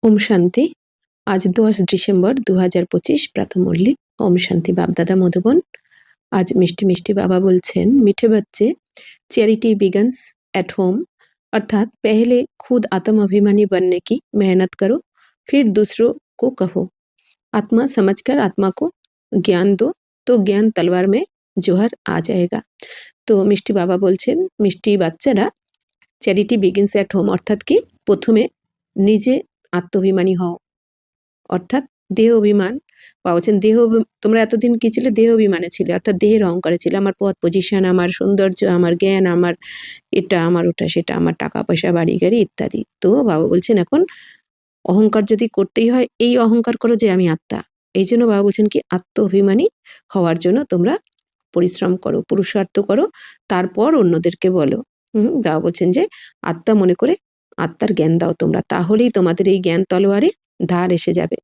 ওম শান্তি। আজ 10 ডিসেম্বর 2025 প্রাতঃমুরলি। ওম শান্তি। বাপদাদা মধুবন। आज मिष्टी मिष्टी बाबा बोलছেন, मीठे बच्चे, चैरिटी बिगन्स एट होम, अर्थात पहले खुद आत्म अभिमानी बनने की मेहनत करो, फिर दूसरों को कहो। आत्मा समझकर आत्मा को ज्ञान दो, तो ज्ञान तलवार में जोहर आ जाएगा। तो मिष्टी बाबा बोलছেন, मिष्टी বাচ্চারা চ্যারিটি বিগিনস এট হোম, অর্থাৎ কি প্রথমে নিজে আত্মাভিমানী হও, অর্থাৎ দেহ অভিমান। বা বলছেন তোমরা এতদিন কি ছিলে? দেহ অভিমানে ছিলে, অর্থাৎ দেহের অহংকারে ছিলে। আমার পদ পজিশন, আমার সৌন্দর্য, আমার জ্ঞান, আমার এটা, আমার ওটা, সেটা, আমার টাকা পয়সা, বাড়ি গাড়ি ইত্যাদি। তো বাবা বলছেন এখন অহংকার যদি করতেই হয়, এই অহংকার করো যে আমি আত্মা। এই জন্য বাবা বলছেন কি আত্ম অভিমানী হওয়ার জন্য তোমরা পরিশ্রম করো, পুরুষার্থ করো, তারপর অন্যদেরকে বলো। বাবা বলছেন যে আত্মা মনে করে আত্মার জ্ঞান দাও তোমরা, তাহলেই তোমাদের এই জ্ঞান তলোয়ারে ধার এসে যাবে।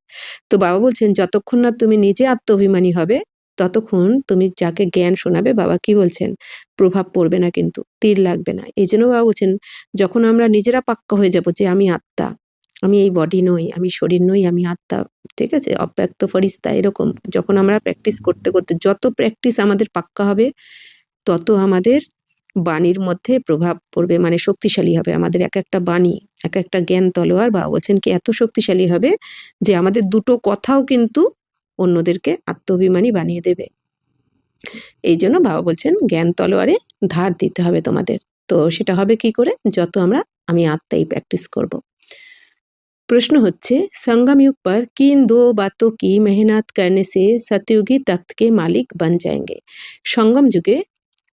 তো বাবা বলছেন যতক্ষণ না তুমি নিজে আত্ম অভিমানী হবে, ততক্ষণ তুমি যাকে জ্ঞান শোনাবে, বাবা কি বলছেন, প্রভাব পড়বে না, কিন্তু তীর লাগবে না। এই জন্য বাবা বলছেন যখন আমরা নিজেরা পাক্কা হয়ে যাব যে আমি আত্মা, আমি এই বডি নই, আমি শরীর নই, আমি আত্মা, ঠিক আছে, অব্যক্ত ফরিস্তা, এরকম যখন আমরা প্র্যাকটিস করতে করতে যত প্র্যাকটিস আমাদের পাক্কা হবে, তত আমাদের বাণীর মধ্যে প্রভাব পড়বে, মানে শক্তিশালী হবে আমাদের এক একটা বাণী, এক একটা জ্ঞান তলোয়ার। বাবা বলছেন কি এত শক্তিশালী হবে যে আমাদের দুটো কথাও কিন্তু অন্যদেরকে আত্মাভিমানী বানিয়ে দেবে। এই জন্য বাবা বলছেন জ্ঞান তলোয়ারে ধার দিতে হবে তোমাদের। তো সেটা হবে কি করে? যত আমরা আমি আত্মাই প্র্যাকটিস করব। प्रश्न হচ্ছে संगम युग पर किन दो बातों की मेहनत करने से सतयुगी तख्त के मालिक बन जाएंगे। संगम যুগে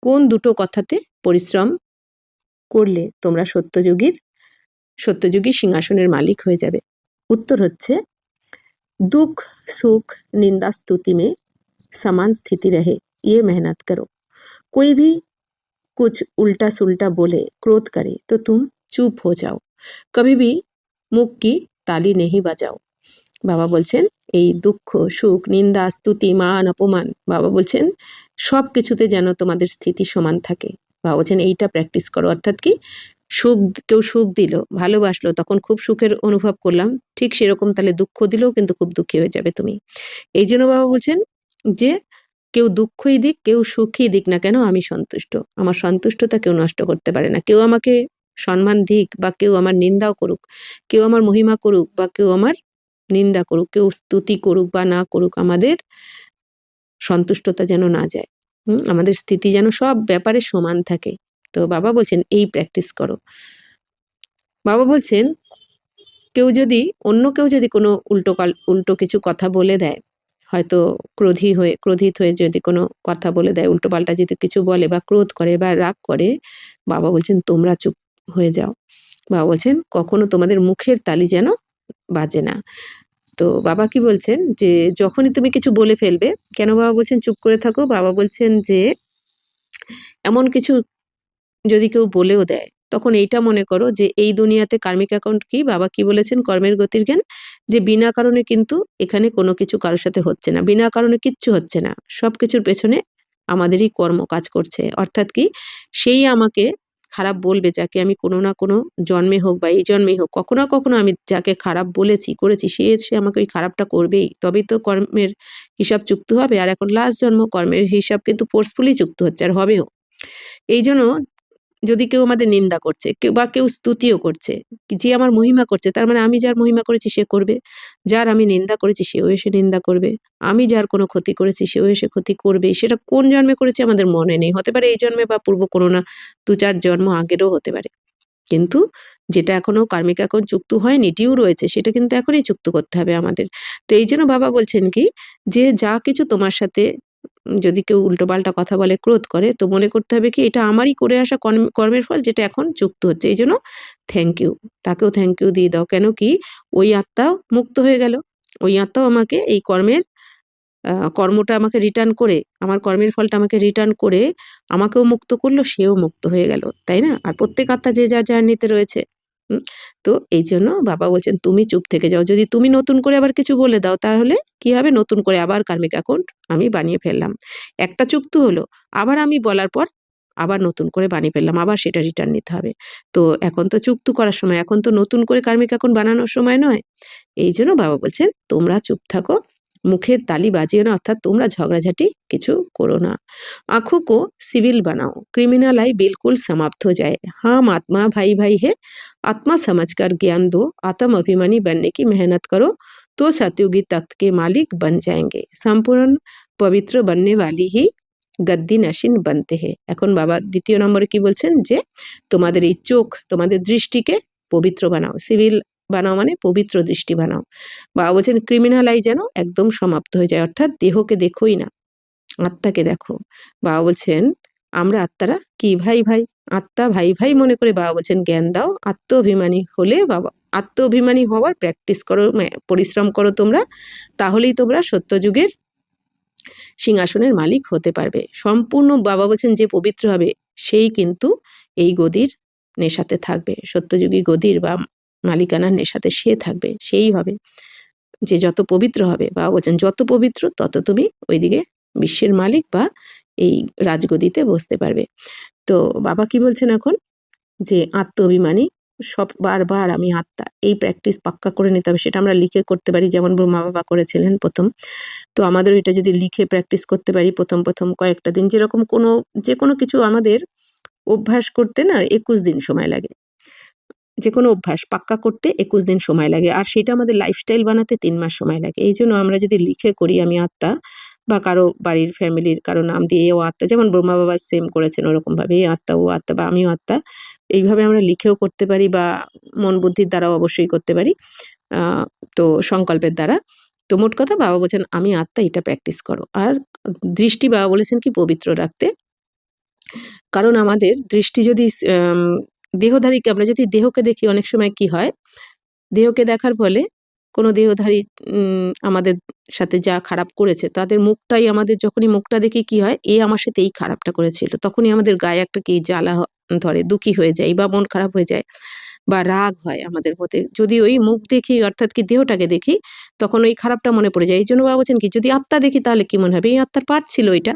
কোন দুটো কথাতে পরিশ্রম করলে তোমরা সত্যযুগী সিংহাসনের মালিক হয়ে যাবে? উত্তর হচ্ছে दुख सुख निंदा स्तुति में समान स्थिति रहे, ये मेहनत करो। कोई भी कुछ उल्टा सुल्टा बोले, क्रोध करे, तो तुम चुप हो जाओ, कभी भी मुख की ताली नहीं बजाओ। বাবা বলছেন এই দুঃখ সুখ নিন্দা স্তুতি মান অপমান, বাবা বলছেন সব কিছুতে যেন তোমাদের স্থিতি সমান থাকে। বাবা বলছেন এইটা প্র্যাকটিস করো, অর্থাৎ কি কেউ সুখ দিল, ভালোবাসলো, তখন খুব সুখের অনুভব করলাম, ঠিক সেরকম তাহলে দুঃখ দিলেও কিন্তু খুব দুঃখী হয়ে যাবে তুমি। এই জন্য বাবা বলছেন যে কেউ দুঃখই দিক, কেউ সুখই দিক না কেন, আমি সন্তুষ্ট। আমার সন্তুষ্টতা কেউ নষ্ট করতে পারে না। কেউ আমাকে সম্মান দিক বা কেউ আমার নিন্দাও করুক, কেউ আমার মহিমা করুক বা কেউ আমার নিন্দা করুক, কেউ স্তুতি করুক বা না করুক, আমাদের সন্তুষ্টতা যেন না যায়। আমাদের স্থিতি যেন সব ব্যাপারে সমান থাকে। তো বাবা বলছেন এই প্র্যাকটিস করো। বাবা বলছেন অন্য কেউ যদি কোনো উল্টো কিছু কথা বলে দেয়, হয়তো ক্রোধিত হয়ে যদি কোনো কথা বলে দেয়, উল্টো পাল্টা যদি কিছু বলে বা ক্রোধ করে বা রাগ করে, বাবা বলছেন তোমরা চুপ হয়ে যাও। বাবা বলছেন কখনো তোমাদের মুখের তালি যেন বাজে না। তো বাবা কি বলছেন যে যখনই তুমি কিছু বলে ফেলবে, কেন বাবা বলছেন চুপ করে থাকো? বাবা বলছেন যে এমন কিছু যদি কেউ বলেও দেয়, তখন এইটা মনে করো যে এই দুনিয়াতে কার্মিক অ্যাকাউন্ট কি, বাবা কি বলেছেন কর্মের গতির জ্ঞান, যে বিনা কারণে কিন্তু এখানে কোনো কিছু কারোর সাথে হচ্ছে না, বিনা কারণে কিচ্ছু হচ্ছে না, সব কিছুর পেছনে আমাদেরই কর্ম কাজ করছে। অর্থাৎ কি সেই আমাকে খারাপ বলবে, যাকে আমি কোনো না কোনো জন্মে হোক বা এই জন্মেই হোক, কখনো না কখনো আমি যাকে খারাপ করেছি, সে আমাকে ওই খারাপটা করবেই, তবেই তো কর্মের হিসাব চুক্ত হবে। আর এখন লাস্ট জন্ম, কর্মের হিসাব কিন্তু ফোর্সফুলি চুক্ত হচ্ছে আর হবেও। এই জন্য যদি কেউ আমাদের নিন্দা করছে, কেউ স্তুতিও করছে, যে আমার মহিমা করছে, তার মানে আমি যার মহিমা করেছি সে করবে, যার আমি নিন্দা করেছি সেও এসে নিন্দা করবে, আমি যার কোনো ক্ষতি করেছি সেও এসে ক্ষতি করবে। সেটা কোন জন্মে করেছি আমাদের মনে নেই, হতে পারে এই জন্মে বা পূর্ব কোনো না 2-4 জন্ম আগেরও হতে পারে। কিন্তু যেটা এখনো কার্মিক অ্যাকাউন্ট চুক্ত হয়নি, ডিউ রয়েছে, সেটা কিন্তু এখনই চুক্ত করতে হবে আমাদের। তো এই জন্য বাবা বলছেন কি যে যা কিছু তোমার সাথে যদি কেউ উল্টোপাল্টা কথা বলে, ক্রোধ করে, তো মনে করতে হবে কি এটা আমারই করে আসা কর্মের ফল, যেটা এখন যুক্ত হচ্ছে। এই জন্য থ্যাংক ইউ, তাকেও থ্যাংক ইউ দিয়ে দাও। কেন কি ওই আত্মাও মুক্ত হয়ে গেল, ওই আত্মাও আমাকে এই কর্মটা আমাকে রিটার্ন করে, আমার কর্মের ফলটা আমাকে রিটার্ন করে আমাকেও মুক্ত করলো, সেও মুক্ত হয়ে গেল, তাই না? আর প্রত্যেক আত্মা যে যার জার্নিতে রয়েছে। তো এই জন্য বাবা বলছেন তুমি চুপ থেকে যাও। যদি তুমি নতুন করে আবার কিছু বলে দাও, তাহলে কি হবে? নতুন করে আবার কার্মিক অ্যাকাউন্ট আমি বানিয়ে ফেললাম। একটা চুক্ত হলো, আবার আমি বলার পর আবার নতুন করে বানিয়ে ফেললাম, আবার সেটা রিটার্ন নিতে হবে। তো এখন তো চুক্তি করার সময়, এখন তো নতুন করে কার্মিক অ্যাকাউন্ট বানানোর সময় নয়। এই জন্য বাবা বলছেন তোমরা চুপ থাকো, মুখের তালি বাজিও না, অর্থাৎ তোমরা ঝগড়াঝাটি কিছু করো না। आंखों को सिविल बनाओ, क्रिमिनल आई बिल्कुल समाप्त हो जाए। हम आत्मा भाई भाई है, आत्मा समझकर ज्ञान दो, आत्म अभिमानी बनने की मेहनत करो, तो सतयुगी तख्त के मालिक बन जाएंगे। संपूर्ण पवित्र बनने वाली ही গদ্দি নাসিন বানতে হে। এখন বাবা দ্বিতীয় নম্বরে কি বলছেন যে তোমাদের এই চোখ, তোমাদের দৃষ্টিকে পবিত্র বানাও। সিভিল বানাও মানে পবিত্র দৃষ্টি বানাও। বাবা বলছেন ক্রিমিনাল আই যেন একদম সমাপ্ত হয়ে যায়, অর্থাৎ দেহকে দেখোই না, আত্মাকে দেখো। বাবা বলছেন আমরা আত্মারা কি ভাই ভাই, আত্মা ভাই ভাই মনে করে বাবা বলছেন জ্ঞান দাও। আত্ম অভিমানী হলে বাবা, আত্ম অভিমানী হওয়ার প্র্যাকটিস করো, পরিশ্রম করো তোমরা, তাহলেই তোমরা সত্যযুগের সিংহাসনের মালিক হতে পারবে। সম্পূর্ণ বাবা বলছেন যে পবিত্র হবে সেই কিন্তু এই গদির নেশাতে থাকবে, সত্যযুগী গদির বা মালিকানার নেশাতে সে থাকবে, সেই হবে যে যত পবিত্র হবে। বাবা বলছেন যত পবিত্র তত তুমি ওইদিকে বিশ্বের মালিক বা এই রাজগদিতে বসতে পারবে। তো বাবা কি বলছেন এখন যে আত্ম অভিমানী, সব বারবার আমি আত্মা, এই প্র্যাকটিস পাক্কা করে নিতে হবে। সেটা আমরা লিখে করতে পারি, যেমন ব্রহ্মা বাবা করেছিলেন প্রথম। তো আমাদেরও এটা যদি লিখে প্র্যাকটিস করতে পারি প্রথম কয়েকটা দিন, যেরকম যে কোনো কিছু আমাদের অভ্যাস করতে না 21 দিন সময় লাগে। যে কোনো অভ্যাস পাক্কা করতে 21 দিন সময় লাগে, আর সেটা আমাদের লাইফস্টাইল বানাতে 3 মাস সময় লাগে। এই জন্য আমরা যদি লিখে করি আমি আত্মা, বা কারো বাড়ির ফ্যামিলির কারো নাম দিয়ে ও আত্মা, যেমন ব্রহ্মা বাবা সেম করেছেন ওরকম ভাবে, এ আত্মা ও আত্মা বা আমিও আত্মা, এইভাবে আমরা লিখেও করতে পারি বা মন বুদ্ধির দ্বারাও অবশ্যই করতে পারি, তো সংকল্পের দ্বারা। তো মোট কথা বাবা বলছেন আমি আত্মা, এটা প্র্যাকটিস করো। আর দৃষ্টি বাবা বলেছেন কি পবিত্র রাখতে, কারণ আমাদের দৃষ্টি যদি দেহধারীকে, আমরা যদি দেহকে দেখি অনেক সময় কি হয়, দেহকে দেখার ফলে কোনো দেহধারী আমাদের সাথে যা খারাপ করেছে তাদের মুখটাই আমাদের, যখনই মুখটা দেখি কি হয়, এ আমার সাথে এই খারাপটা করেছিল, তখনই আমাদের গায়ে একটা কি জ্বালা ধরে, দুঃখী হয়ে যায় বা মন খারাপ হয়ে যায় বা রাগ হয় আমাদের মধ্যে। যদি ওই মুখ দেখি অর্থাৎ কি দেহটাকে দেখি, তখন ওই খারাপটা মনে পড়ে যায়। এই জন্য বাবা বলছেন কি যদি আত্মা দেখি তাহলে কি মনে হবে, এই আত্মার পার্ট ছিল এটা,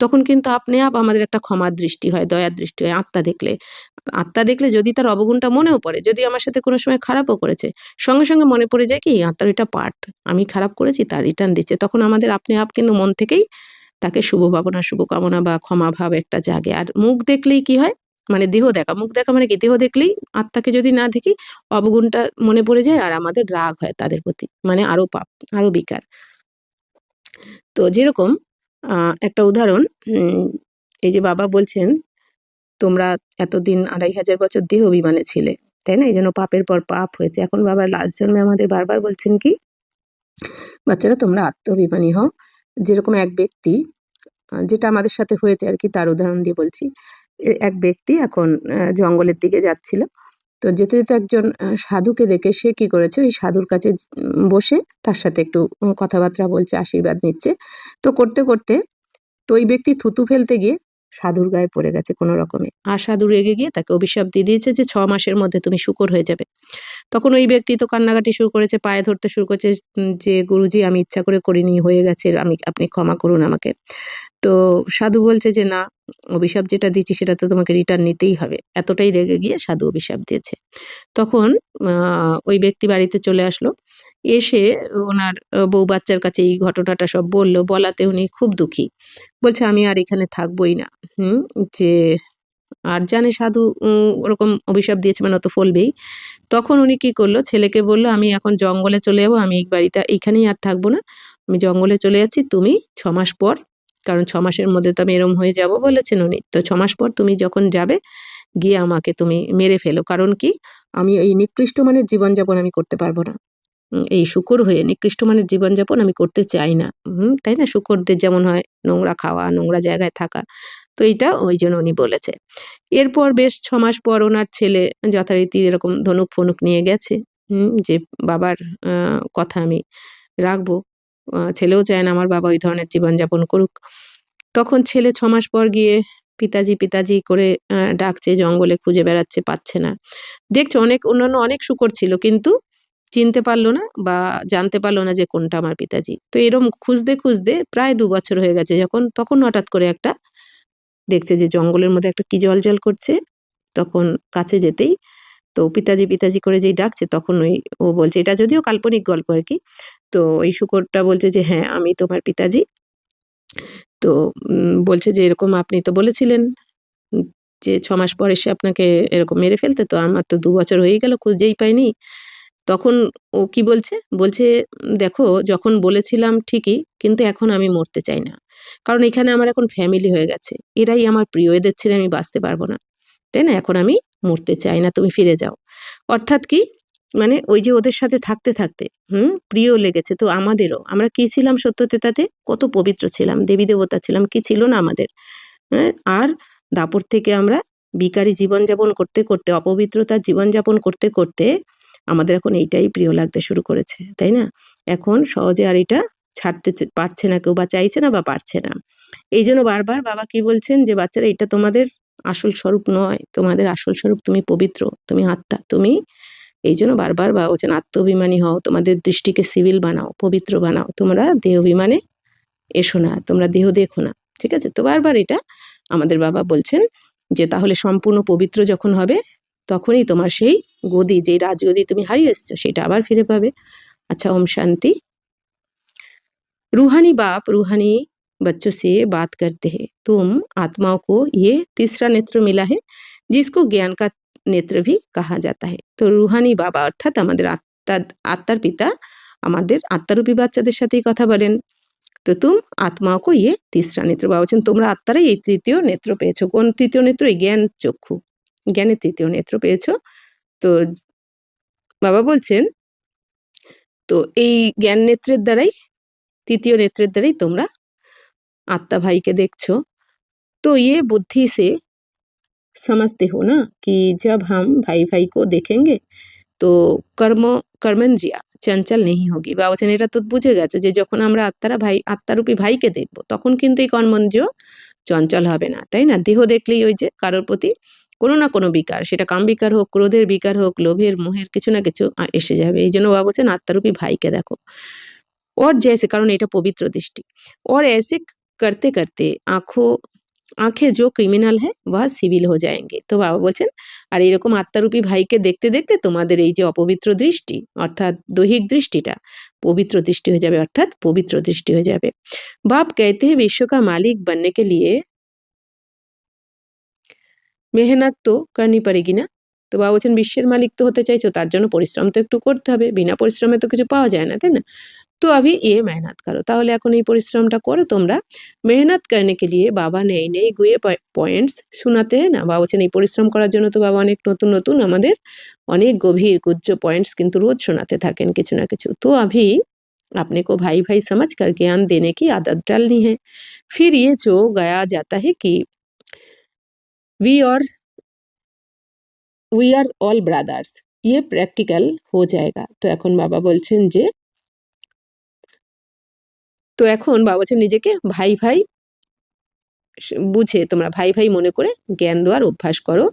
তখন কিন্তু আপনি আপ আমাদের একটা ক্ষমার দৃষ্টি হয়, দয়ার দৃষ্টি হয় আত্মা দেখলে। আত্মা দেখলে যদি তার অবগুণটা মনেও পড়ে, যদি আমার সাথে কোনো সময় খারাপও করেছে, সঙ্গে সঙ্গে মনে পড়ে যায় কি আত্মার এটা পার্ট, আমি খারাপ করেছি তার রিটার্ন দিচ্ছে, তখন আমাদের আপনি আপ কিন্তু মন থেকেই তাকে শুভ ভাবনা, শুভকামনা বা ক্ষমা ভাব একটা জাগে। আর মুখ দেখলেই কি হয়, মানে দেহ দেখা, মুখ দেখা মানে কি দেহ দেখলেই, আত্মাকে যদি না দেখি অবগুণটা মনে পড়ে যায় আর আমাদের রাগ হয় তাদের প্রতি, মানে আরো পাপ, আরো বিকার। তো যেরকম একটা উদাহরণ, এই যে বাবা বলছেন তোমরা এতদিন 2500 বছর দেহ অভিমানে ছিলে, তাই না, এই জন্য পাপের পর পাপ হয়েছে। এখন বাবা লাস্ট জন্মে আমাদের বারবার বলছেন কি বাচ্চারা তোমরা আত্ম অভিমানী হও। যেরকম এক ব্যক্তি, যেটা আমাদের সাথে হয়েছে আর কি, তার উদাহরণ দিয়ে বলছি। এক ব্যক্তি এখন জঙ্গলের দিকে যাচ্ছিল, তো যেতে যেতে একজন সাধুকে দেখে সে কি করেছে, ওই সাধুর কাছে বসে তার সাথে একটু কথাবার্তা বলছে, আশীর্বাদ নিচ্ছে। তো করতে করতে তো ওই ব্যক্তি থুতু ফেলতে গিয়ে সাধুর গায়ে পড়ে গেছে কোনো রকমে, আর সাধু রেগে গিয়ে তাকে অভিশাপ দিয়ে দিয়েছে যে 6 মাসের মধ্যে তুমি শূকর হয়ে যাবে। তখন ওই ব্যক্তি তো কান্নাকাটি শুরু করেছে, পায়ে ধরতে শুরু করেছে যে গুরুজি আমি ইচ্ছা করে করিনি, হয়ে গেছে, আপনি ক্ষমা করুন আমাকে। তো সাধু বলছে যে না, অভিশাপ যেটা দিচ্ছি সেটা তো তোমাকে রিটার্ন নিতেই হবে। এতটাই রেগে গিয়ে সাধু অভিশাপ দিয়েছে। তখন ওই ব্যক্তি বাড়িতে চলে আসলো, এসে ওনার বউ বাচ্চার কাছে এই ঘটনাটা সব বলল, বলাতে উনি খুব দুঃখী, বলছে আমি আর এখানে থাকবোই না। যে আর জানে সাধু ওরকম অভিশাপ দিয়েছে মানে তো ফলবেই। তখন উনি কি করলো, ছেলেকে বলল আমি এখন জঙ্গলে চলে যাবো, আমি এই বাড়িটা এইখানেই আর থাকবো না, আমি জঙ্গলে চলে যাচ্ছি, তুমি 6 মাস পর, কারণ 6 মাসের মধ্যে তো আমি এরম হয়ে যাব বলেছেন উনি, তো 6 মাস পর তুমি যখন যাবে গিয়ে আমাকে তুমি মেরে ফেলো, কারণ কি আমি এই নিকৃষ্ট মানের জীবনযাপন আমি করতে পারবো না। এই শূকর হয়ে নিকৃষ্ট মানের জীবনযাপন আমি করতে চাই না। তাই না, শূকরদের যেমন হয় নোংরা খাওয়া, নোংরা জায়গায় থাকা, তো এইটা ওই জন্য উনি বলেছে। এরপর বেশ 6 মাস পর ওনার ছেলে যথারীতি এরকম ধনুক ফনুক নিয়ে গেছে, যে বাবার কথা আমি রাখবো। ছেলেও চায় না আমার বাবা ওই ধরনের জীবনযাপন করুক। তখন ছেলে 6 মাস পর গিয়ে পিতাজি, পিতাজি করে ডাকছে, জঙ্গলে খুঁজে বেড়াচ্ছে, পাচ্ছে না। দেখছে অন্যান্য অনেক শূকর ছিল, কিন্তু চিনতে পারল না বা জানতে পারল না যে কোনটা আমার পিতাজি। তো এরম খুঁজতে, খুঁজতে প্রায় 2 বছর হয়ে গেছে যখন, তখন হঠাৎ করে একটা দেখছে যে জঙ্গলের মধ্যে একটা কি জল করছে। তখন কাছে যেতেই তো পিতাজি পিতাজি করে যেই ডাকছে তখন ও বলছে, এটা যদিও কাল্পনিক গল্প আর কি। তো ওই শূকরটা বলছে যে হ্যাঁ আমি তোমার পিতাজি। তো বলছে যে এরকম আপনি তো বলেছিলেন উম, যে 6 মাস পর এসে আপনাকে এরকম মেরে ফেলতে, তো আমার তো 2 বছর হয়ে গেল খুঁজেই পাইনি। তখন ও কি বলছে, বলছে দেখো যখন বলেছিলাম ঠিকই, কিন্তু এখন আমি মরতে চাই না, কারণ এখানে আমার এখন ফ্যামিলি হয়ে গেছে, এরাই আমার প্রিয়, এদের ছেড়ে আমি বাঁচতে পারবো না, তাই না? এখন আমি মরতে চাই না, তুমি ফিরে যাও। অর্থাৎ কি, মানে ওই যে ওদের সাথে থাকতে থাকতে প্রিয় লেগেছে। তো আমাদেরও, আমরা কি ছিলাম সত্যতে, তাতে কত পবিত্র ছিলাম, দেবী দেবতা ছিলাম, কি ছিল না আমাদের। হ্যাঁ, আর দাপট থেকে আমরা ভিখারি জীবনযাপন করতে করতে, অপবিত্রতার জীবনযাপন করতে করতে আমাদের এখন এইটাই প্রিয় লাগতে শুরু করেছে, তাই না? এখন সহজে আর এটা ছাড়তে পারছে না কেউ, বা চাইছে না বা পারছে না। এই জন্য বারবার বাবা কি বলছেন, যে বাচ্চারা এটা তোমাদের আসল স্বরূপ নয়, তোমাদের আসল স্বরূপ তুমি পবিত্র, তুমি আত্মা, তুমি। এই জন্য বারবার বাবা বলছেন আত্মাভিমানী হও, তোমাদের দৃষ্টিকে সিভিল বানাও, পবিত্র বানাও, তোমরা দেহ অভিমানে এসো না, তোমরা দেহ দেখো না। ঠিক আছে? তো বারবার এটা আমাদের বাবা বলছেন, যে তাহলে সম্পূর্ণ পবিত্র যখন হবে তখনই তোমার সেই গদি, যে রাজগদি তুমি হারিয়ে এসছো, সেটা আবার ফিরে পাবে। अच्छा ओम शांति। रूहानी बाप रूहानी बच्चों से बात करते हैं। तुम आत्माओं को ये तीसरा नेत्र मिला है, जिसको ज्ञान का नेत्र भी कहा जाता है। তো রুহানি বাবা অর্থাৎ আমাদের আত্মার পিতা আমাদের আত্মারূপী বাচ্চাদের সাথেই কথা বলেন। তো তুম আত্মাও কো ইয়ে তিসরা নেত্র, বাবা বলছেন তোমরা আত্মারাই এই তৃতীয় নেত্র পেয়েছো। কোন তৃতীয় নেত্র? এই জ্ঞান চক্ষু, জ্ঞানের তৃতীয় নেত্র পেয়েছো। তো বাবা বলছেন, তো এই জ্ঞান নেত্রের দ্বারাই, তৃতীয় নেত্রের দ্বারাই তোমরা आत्ता भाई के देखो। तो ये बुद्धि से समझते हो ना कि जब हम भाई भाई को देखेंगे তো কর্মেন্দ্রিয়া চঞ্চল নেই হোগি, বা বলছেন এটা তো বুঝে গেছে যে যখন আমরা আত্মারূপী ভাইকে দেখবো তখন কিন্তু এই কর্মেন্দ্রিয় চঞ্চল হবে না, তাই না? দেহ দেখলেই ওই যে কারোর প্রতি কোনো না কোনো বিকার, সেটা কাম বিকার হোক, ক্রোধের বিকার হোক, লোভের মোহের কিছু না কিছু এসে যাবে। এই জন্য বাবা বলছেন আত্মারূপী ভাইকে দেখো। और जैसे, কারণ এটা পবিত্র দৃষ্টি। और ऐसे करते करते आंखें जो क्रिमिनल है वह সিভিল हो जाएंगे। তো বাবা বলছেন আর এরকম আত্মারূপী ভাইকে দেখতে দেখতে তোমাদের এই যে অপবিত্র দৃষ্টি অর্থাৎ দৈহিক দৃষ্টিটা পবিত্র দৃষ্টি হয়ে যাবে, অর্থাৎ পবিত্র দৃষ্টি হয়ে যাবে। बाप कहते हैं विश्व का मालिक बनने के लिए মেহনত তো করনি পড়েগি না। তো বাবা বলছেন বিশ্বের মালিক তো হতে চাইছো, তার জন্য পরিশ্রম তো একটু করতে হবে, বিনা পরিশ্রমে তো কিছু পাওয়া যায় না, তাই না? तो अभी ये मेहनत करो, তাহলে এখন এই পরিশ্রমটা করো তোমরা। মেহনত करने के लिए বাবা नए नए গুয়ে পয়েন্টস শোনাতে हैं না। বাবা বলছেন এই পরিশ্রম করার জন্য তো বাবা অনেক নতুন নতুন আমাদের অনেক গভীর গুহ্য পয়েন্টস কিন্তু রোজ শোনাতে থাকেন কিছু না কিছু। तो अभी अपने को भाई भाई समझ कर ज्ञान देने की आदत डालनी है। फिर ये जो गाया जाता है कि वी और वी आर ऑल ब्रादार्स, ये प्रैक्टिकल हो जाएगा। তো এখন বাবা বলছেন যে, তো এখন বাবা বলছেন নিজেকে ভাই ভাই বুঝে তোমরা ভাই ভাই মনে করে জ্ঞান দেওয়ার অভ্যাস করো।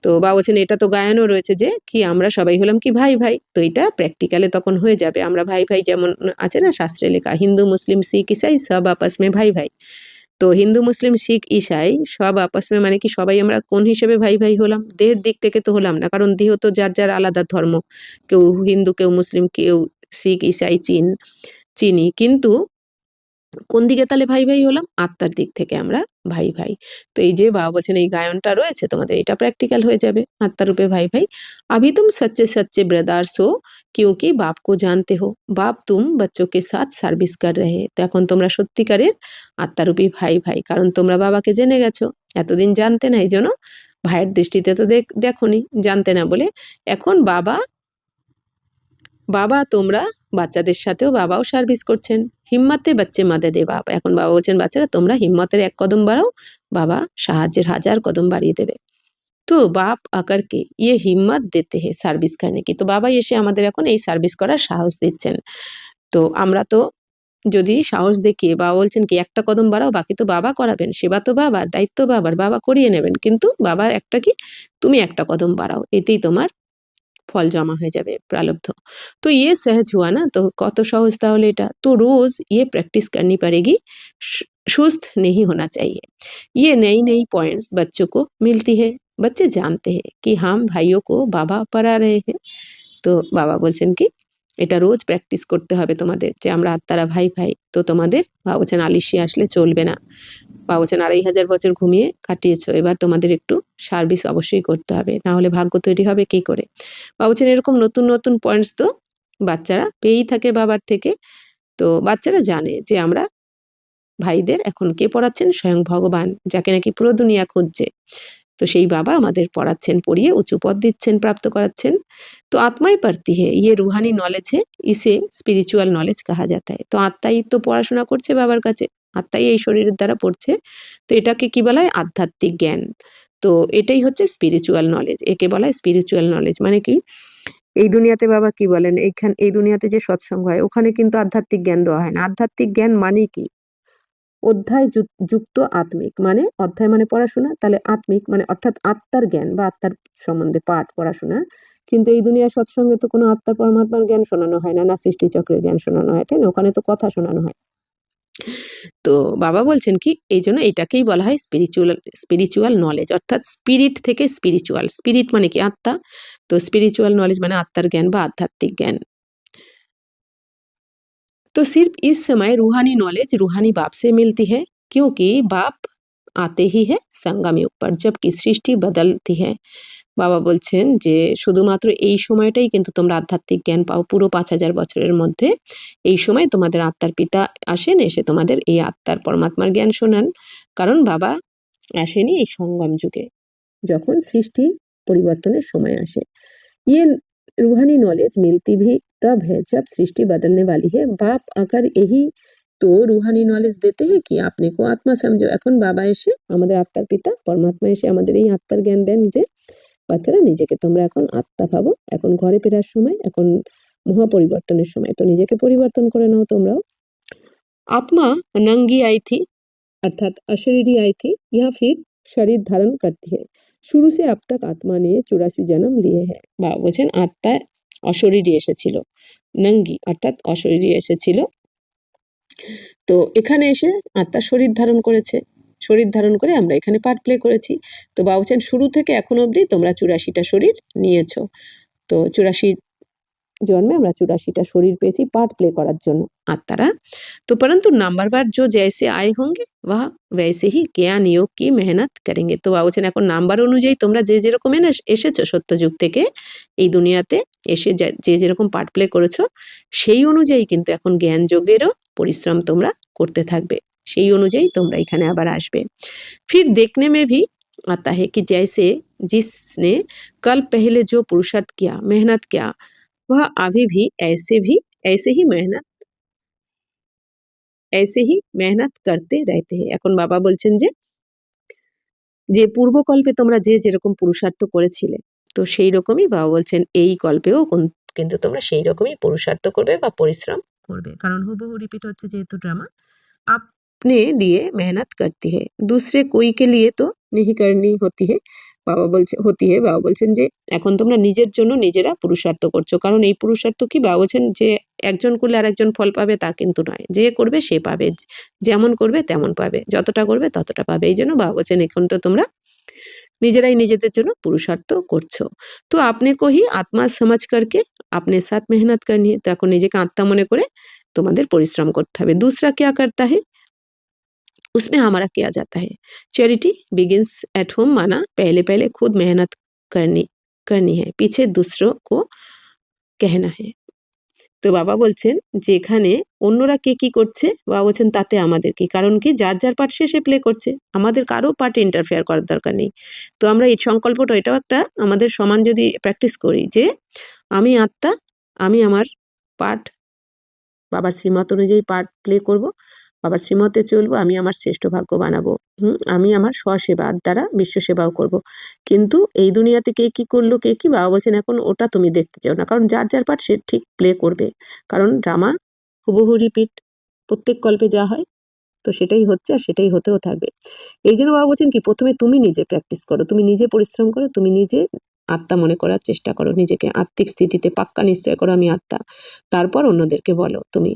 তো বাবা বলছেন এটা তো গায়ানও রয়েছে যে কি আমরা সবাই হলাম কি ভাই ভাই, তো এটা প্র্যাকটিক্যালে তখন হয়ে যাবে। আমরা ভাই ভাই যেমন আছে না শাস্ত্রে লেখা, হিন্দু মুসলিম শিখ ইসাই সব আপস মে ভাই ভাই। তো হিন্দু মুসলিম শিখ ইসাই সব আপস মে মানে কি সবাই আমরা কোন হিসেবে ভাই ভাই হলাম? দেহের দিক থেকে তো হলাম না, কারণ দেহ তো যার যার আলাদা ধর্ম, কেউ হিন্দু কেউ মুসলিম কেউ শিখ ইসাই চিনি, কিন্তু কোন দিকে তাহলে ভাই ভাই হলাম? আত্মার দিক থেকে আমরা ভাই ভাই। তো এই যে বাবা বলছেন এই গায়নটা রয়েছে তোমাদের, এটা প্র্যাকটিক্যাল হয়ে যাবে আত্মার রূপে ভাই ভাই। अभी तुम सच्चे सच्चे ब्रदर्स हो क्योंकि बाप को जानते हो, बाप तुम बच्चों के साथ সার্ভিস कर रहे। তো এখন তোমরা সত্যিকারের আত্মারূপী ভাই ভাই, কারণ তোমরা বাবাকে জেনে গেছো, এতদিন জানতে না, এই জন্য ভাইয়ের দৃষ্টিতে তো দেখোনি, জানতে না বলে। এখন বাবা তোমরা বাচ্চাদের সাথেও বাবাও সার্ভিস করছেন। হিম্মতে বাচ্চে মাদেদে বাপ, এখন বাবা বলছেন বাচ্চারা তোমরা হিম্মতের 1 কদম বাড়াও, বাবা সাহায্যের 1000 কদম বাড়িয়ে দেবে। তো বাপ আকারকে ইয়ে হিম্মত দিতে হে সার্ভিস করনে কি, তো বাবাই এসে আমাদের এখন এই সার্ভিস করার সাহস দিচ্ছেন। তো আমরা তো যদি সাহস দেখিয়ে, বাবা বলছেন কি 1টা কদম বাড়াও, বাকি তো বাবা করাবেন, সেবা তো বাবার, দায়িত্ব বাবার, বাবা করিয়ে নেবেন, কিন্তু বাবার একটা কি তুমি 1টা কদম বাড়াও, এতেই তোমার फल जमा हो जाए प्रारब्ध। तो ये सहज हुआ ना, तो कत सहज ताहले एटा। तो रोज ये प्रैक्टिस करनी पड़ेगी। सुस्त नहीं होना चाहिए। ये नई नई पॉइंट्स बच्चों को मिलती है। बच्चे जानते हैं कि हम भाइयों को बाबा पढ़ा रहे हैं। तो बाबा बोलছেন কি এটা রোজ প্র্যাকটিস করতে হবে তোমাদের, যে আমরা আত্মারা ভাই ভাই। তো তোমাদের বাবা বলছেন আলিশি আসলে চলবে না। বাবা বলছেন ২৫০০ বছর ঘুমিয়ে কাটিয়েছো, এবার তোমাদের একটু সার্ভিস অবশ্যই করতে হবে, না হলে ভাগ্য তৈরি হবে কি করে। বাবা বলছেন এরকম নতুন নতুন পয়েন্টস তো বাচ্চারা পেয়েই থাকে বাবার থেকে। তো বাচ্চারা জানে যে আমরা ভাইদের এখন কে পড়াচ্ছেন, স্বয়ং ভগবান, যাকে নাকি পুরো দুনিয়া খুঁজছে। तो সেই বাবা আমাদের পড়াচ্ছেন, পড়িয়ে উঁচু পদ দিচ্ছেন, প্রাপ্ত করাচ্ছেন। तो आत्माएं पढ़ती है, ये रूहानी नॉलेज है, इसे स्पिरिचुअल नॉलेज कहा जाता है। तो আত্মাই তো পড়াশোনা করছে বাবার কাছে, আত্মাই এই শরীরের দ্বারা পড়ছে। তো এটাকে কি বলা হয়? আধ্যাত্মিক জ্ঞান। তো এটাই হচ্ছে স্পিরিচুয়াল নলেজ। একে বলা হয় স্পিরিচুয়াল নলেজ। মানে কি, এই দুনিয়াতে বাবা কি বলেন, এই দুনিয়াতে যে সৎসঙ্গ হয় ওখানে কিন্তু আধ্যাত্মিক জ্ঞান দেওয়া হয় না। আধ্যাত্মিক জ্ঞান মানে কি? অধ্যায় যুক্ত আত্মিক, মানে অধ্যায় মানে পড়াশোনা, তাহলে আত্মিক মানে অর্থাৎ আত্মার জ্ঞান বা আত্মার সম্বন্ধে পাঠ পড়াশোনা। কিন্তু এই দুনিয়ার সৎসঙ্গে তো কোনো আত্মার পরমাত্মার জ্ঞান শোনানো হয় না, না সৃষ্টিচক্রের জ্ঞান শোনানো হয়, তাই না? ওখানে তো কথা শোনানো হয়। তো বাবা বলছেন কি, এই জন্য এটাকেই বলা হয় স্পিরিচুয়াল নলেজ, অর্থাৎ স্পিরিট থেকে স্পিরিচুয়াল। স্পিরিট মানে কি? আত্মা। তো স্পিরিচুয়াল নলেজ মানে আত্মার জ্ঞান বা আধ্যাত্মিক জ্ঞান। तो सिर्फ इस समय रूहानी नॉलेज रूहानी बाप से मिलती है, क्योंकि बाप आते ही है संगम युग पर, जबकि सृष्टि बदलती है। বাবা বলছেন যে শুধুমাত্র এই সময়টাই কিন্তু তোমরা আধ্যাত্মিক জ্ঞান পাও, পুরো ৫০০০ বছরের মধ্যে। এই সময় তোমাদের আত্মার পিতা আসেন, এসে তোমাদের এই আত্মার পরমাত্মার জ্ঞান শোনান। কারণ বাবা আসেনি এই সঙ্গম যুগে, যখন সৃষ্টি পরিবর্তনের সময় আসে। ये रूहानी नॉलेज मिलती भी तब है जब सृष्टि बदलने वाली है। बाप अगर यही तो रूहानी नॉलेज देते हैं कि আপনি को आत्मा समझो। এখন বাবা এসে, আমাদের আত্মার পিতা পরমাত্মা এসে আমাদের এই আত্মার জ্ঞান দেন যে বাচ্চারা নিজেকে তোমরা এখন আত্মা ভাবো, এখন ঘরে ফেরার সময়, এখন মহা পরিবর্তনের সময়, তো নিজেকে পরিবর্তন করে নাও তোমরাও। आत्मा नंगी आई थी, अर्थात अशरीरी आई थी, या फिर शरीर धारण करती है। শুরু সে अब तक आत्मा ने 84 जन्म लिए हैं। বাবা বলছেন আত্মা অশরীরী এসেছিল, নঙ্গি অর্থাৎ অশরীরী এসেছিল। তো এখানে এসে আত্মা শরীর ধারণ করেছে, শরীর ধারণ করে আমরা এখানে পার্ট প্লে করেছি। তো বাবা বলছেন শুরু থেকে এখন অবধি তোমরা 84টা শরীর নিয়েছো। তো 84 जन्म में 84टा शरीर पेয়েছি पार्ट प्ले करार জন্য আত্মারা। तो परंतु नंबर बार जो जैसे आए होंगे वह वैसे ही ज्ञान योग की मेहनत करेंगे। तो বাবা বলছেন এখন নাম্বার অনুযায়ী তোমরা যে যেরকম এসেছো সত্যযুগ থেকে এই দুনিয়াতে এসে যে যেরকম পার্ট প্লে করেছো সেই অনুযায়ী কিন্তু এখন জ্ঞান যোগেরও পরিশ্রম তোমরা করতে থাকবে, সেই অনুযায়ী তোমরা এখানে আবার আসবে। फिर देखने में भी आता है कि जैसे जिसने कल पहले जो पुरुषार्थ किया, मेहनत किया, वह अभी भी ऐसे ही मेहनत करते रहते हैं। এখন বাবা বলছেন যে পূর্বকল্পে তোমরা যে যেরকম পুরুষার্থ করেছিলে, তো সেই রকমই বাবা বলছেন এই কল্পেও কিন্তু তোমরা সেই রকমই পুরুষার্থ করবে বা পরিশ্রম করবে। কারণ হুবহু রিপিট হচ্ছে যেহেতু ড্রামা। अपने लिए मेहनत करती है, दूसरे कोई के लिए तो नहीं करनी होती है। বাবা বলছেন যে এখন তোমরা নিজের জন্য নিজেরা পুরুষার্থ করছো। কারণ এই পুরুষার্থ কি, বাবা বলছেন যে একজন করলে আরেকজন ফল পাবে তা কিন্তু নয়। যে করবে সে পাবে, যেমন করবে তেমন পাবে, যতটা করবে ততটা পাবে। এই জন্য বাবা বলছেন এখন তো তোমরা নিজেরাই নিজেদের জন্য পুরুষার্থ করছো। তো আপনি को ही आत्मा समझ करके अपने साथ मेहनत करनी है। তো এখন নিজেকে আত্মা মনে করে তোমাদের পরিশ্রম করতে হবে। दूसरा क्या करता है, उसमें हमारा किया जाता है। चैरिटी बिगिंस एट होम, माना पहले पहले खुद मेहनत करनी है, पीछे दूसरों को कहना है। তো বাবা বলছেন যে এখানে অন্যরা কে কি করছে, বাবা বলছেন তাতে আমাদের কি, কারণ কি যার যার পার্ট সে প্লে করছে, আমাদের কারো পার্টে ইন্টারফেয়ার করার দরকার নেই। তো আমরা এই সংকল্পটা, এটাও একটা আমাদের সমান যদি প্র্যাকটিস করি যে আমি আত্মা, আমি আমার পার্ট বাবার শ্রীমত অনুযায়ী পার্ট প্লে করব, বাবার শ্রীমতে চলবো, আমি আমার শ্রেষ্ঠ ভাগ্য বানাবো। আমি আমার স্বসেবার দ্বারা বিশ্ব সেবাও করব। কিন্তু এই দুনিয়াতে কে কি করলো, কে কি, বাবা বলছেন এখন ওটা তুমি দেখতে চাও না, কারণ যার যার পার্ট সে ঠিক প্লে করবে। কারণ ড্রামা হুবহু রিপিট, প্রত্যেক কল্পে যা হয় তো সেটাই হচ্ছে আর সেটাই হতেও থাকবে। এই জন্য বাবা বলছেন কি প্রথমে তুমি নিজে প্র্যাকটিস করো, তুমি নিজে পরিশ্রম করো, তুমি নিজে আত্মা মনে করার চেষ্টা করো, নিজেকে আত্মিক স্থিতিতে পাक्का निश्चय করো আমি আত্মা। তারপর অন্যদেরকে বলো তুমি।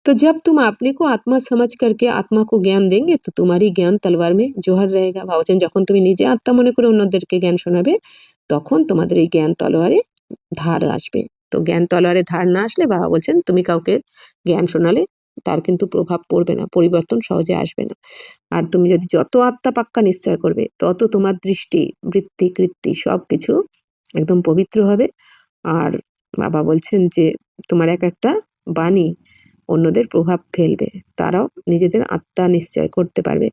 तो जब तुम अपने को आत्मा समझ करके आत्मा को ज्ञान देंगे तो तुम्हारी ज्ञान तलवार में जोहर रहेगा। ভাবছেন যখন তুমি নিজে আত্মা মনে করে অন্যদেরকে জ্ঞান শোনাবে তখন তোমাদের এই জ্ঞান তলোয়ারে ধার আসবে। তো জ্ঞান তলোয়ারে ধার না আসলে বাবা বলছেন তুমি কাউকে জ্ঞান শোনালে তার কিন্তু প্রভাব পড়বে না, পরিবর্তন সহজে আসবে না। আর তুমি যদি যত আত্মা পাক্কা নিশ্চয় করবে তত তোমার দৃষ্টি বৃত্তি কৃত্তি সবকিছু একদম পবিত্র হবে। আর বাবা বলছেন যে তোমার এক একটা বাণী অন্যদের প্রভাব ফেলবে, তারাও নিজেদের আত্মা নিশ্চয় করতে পারবে।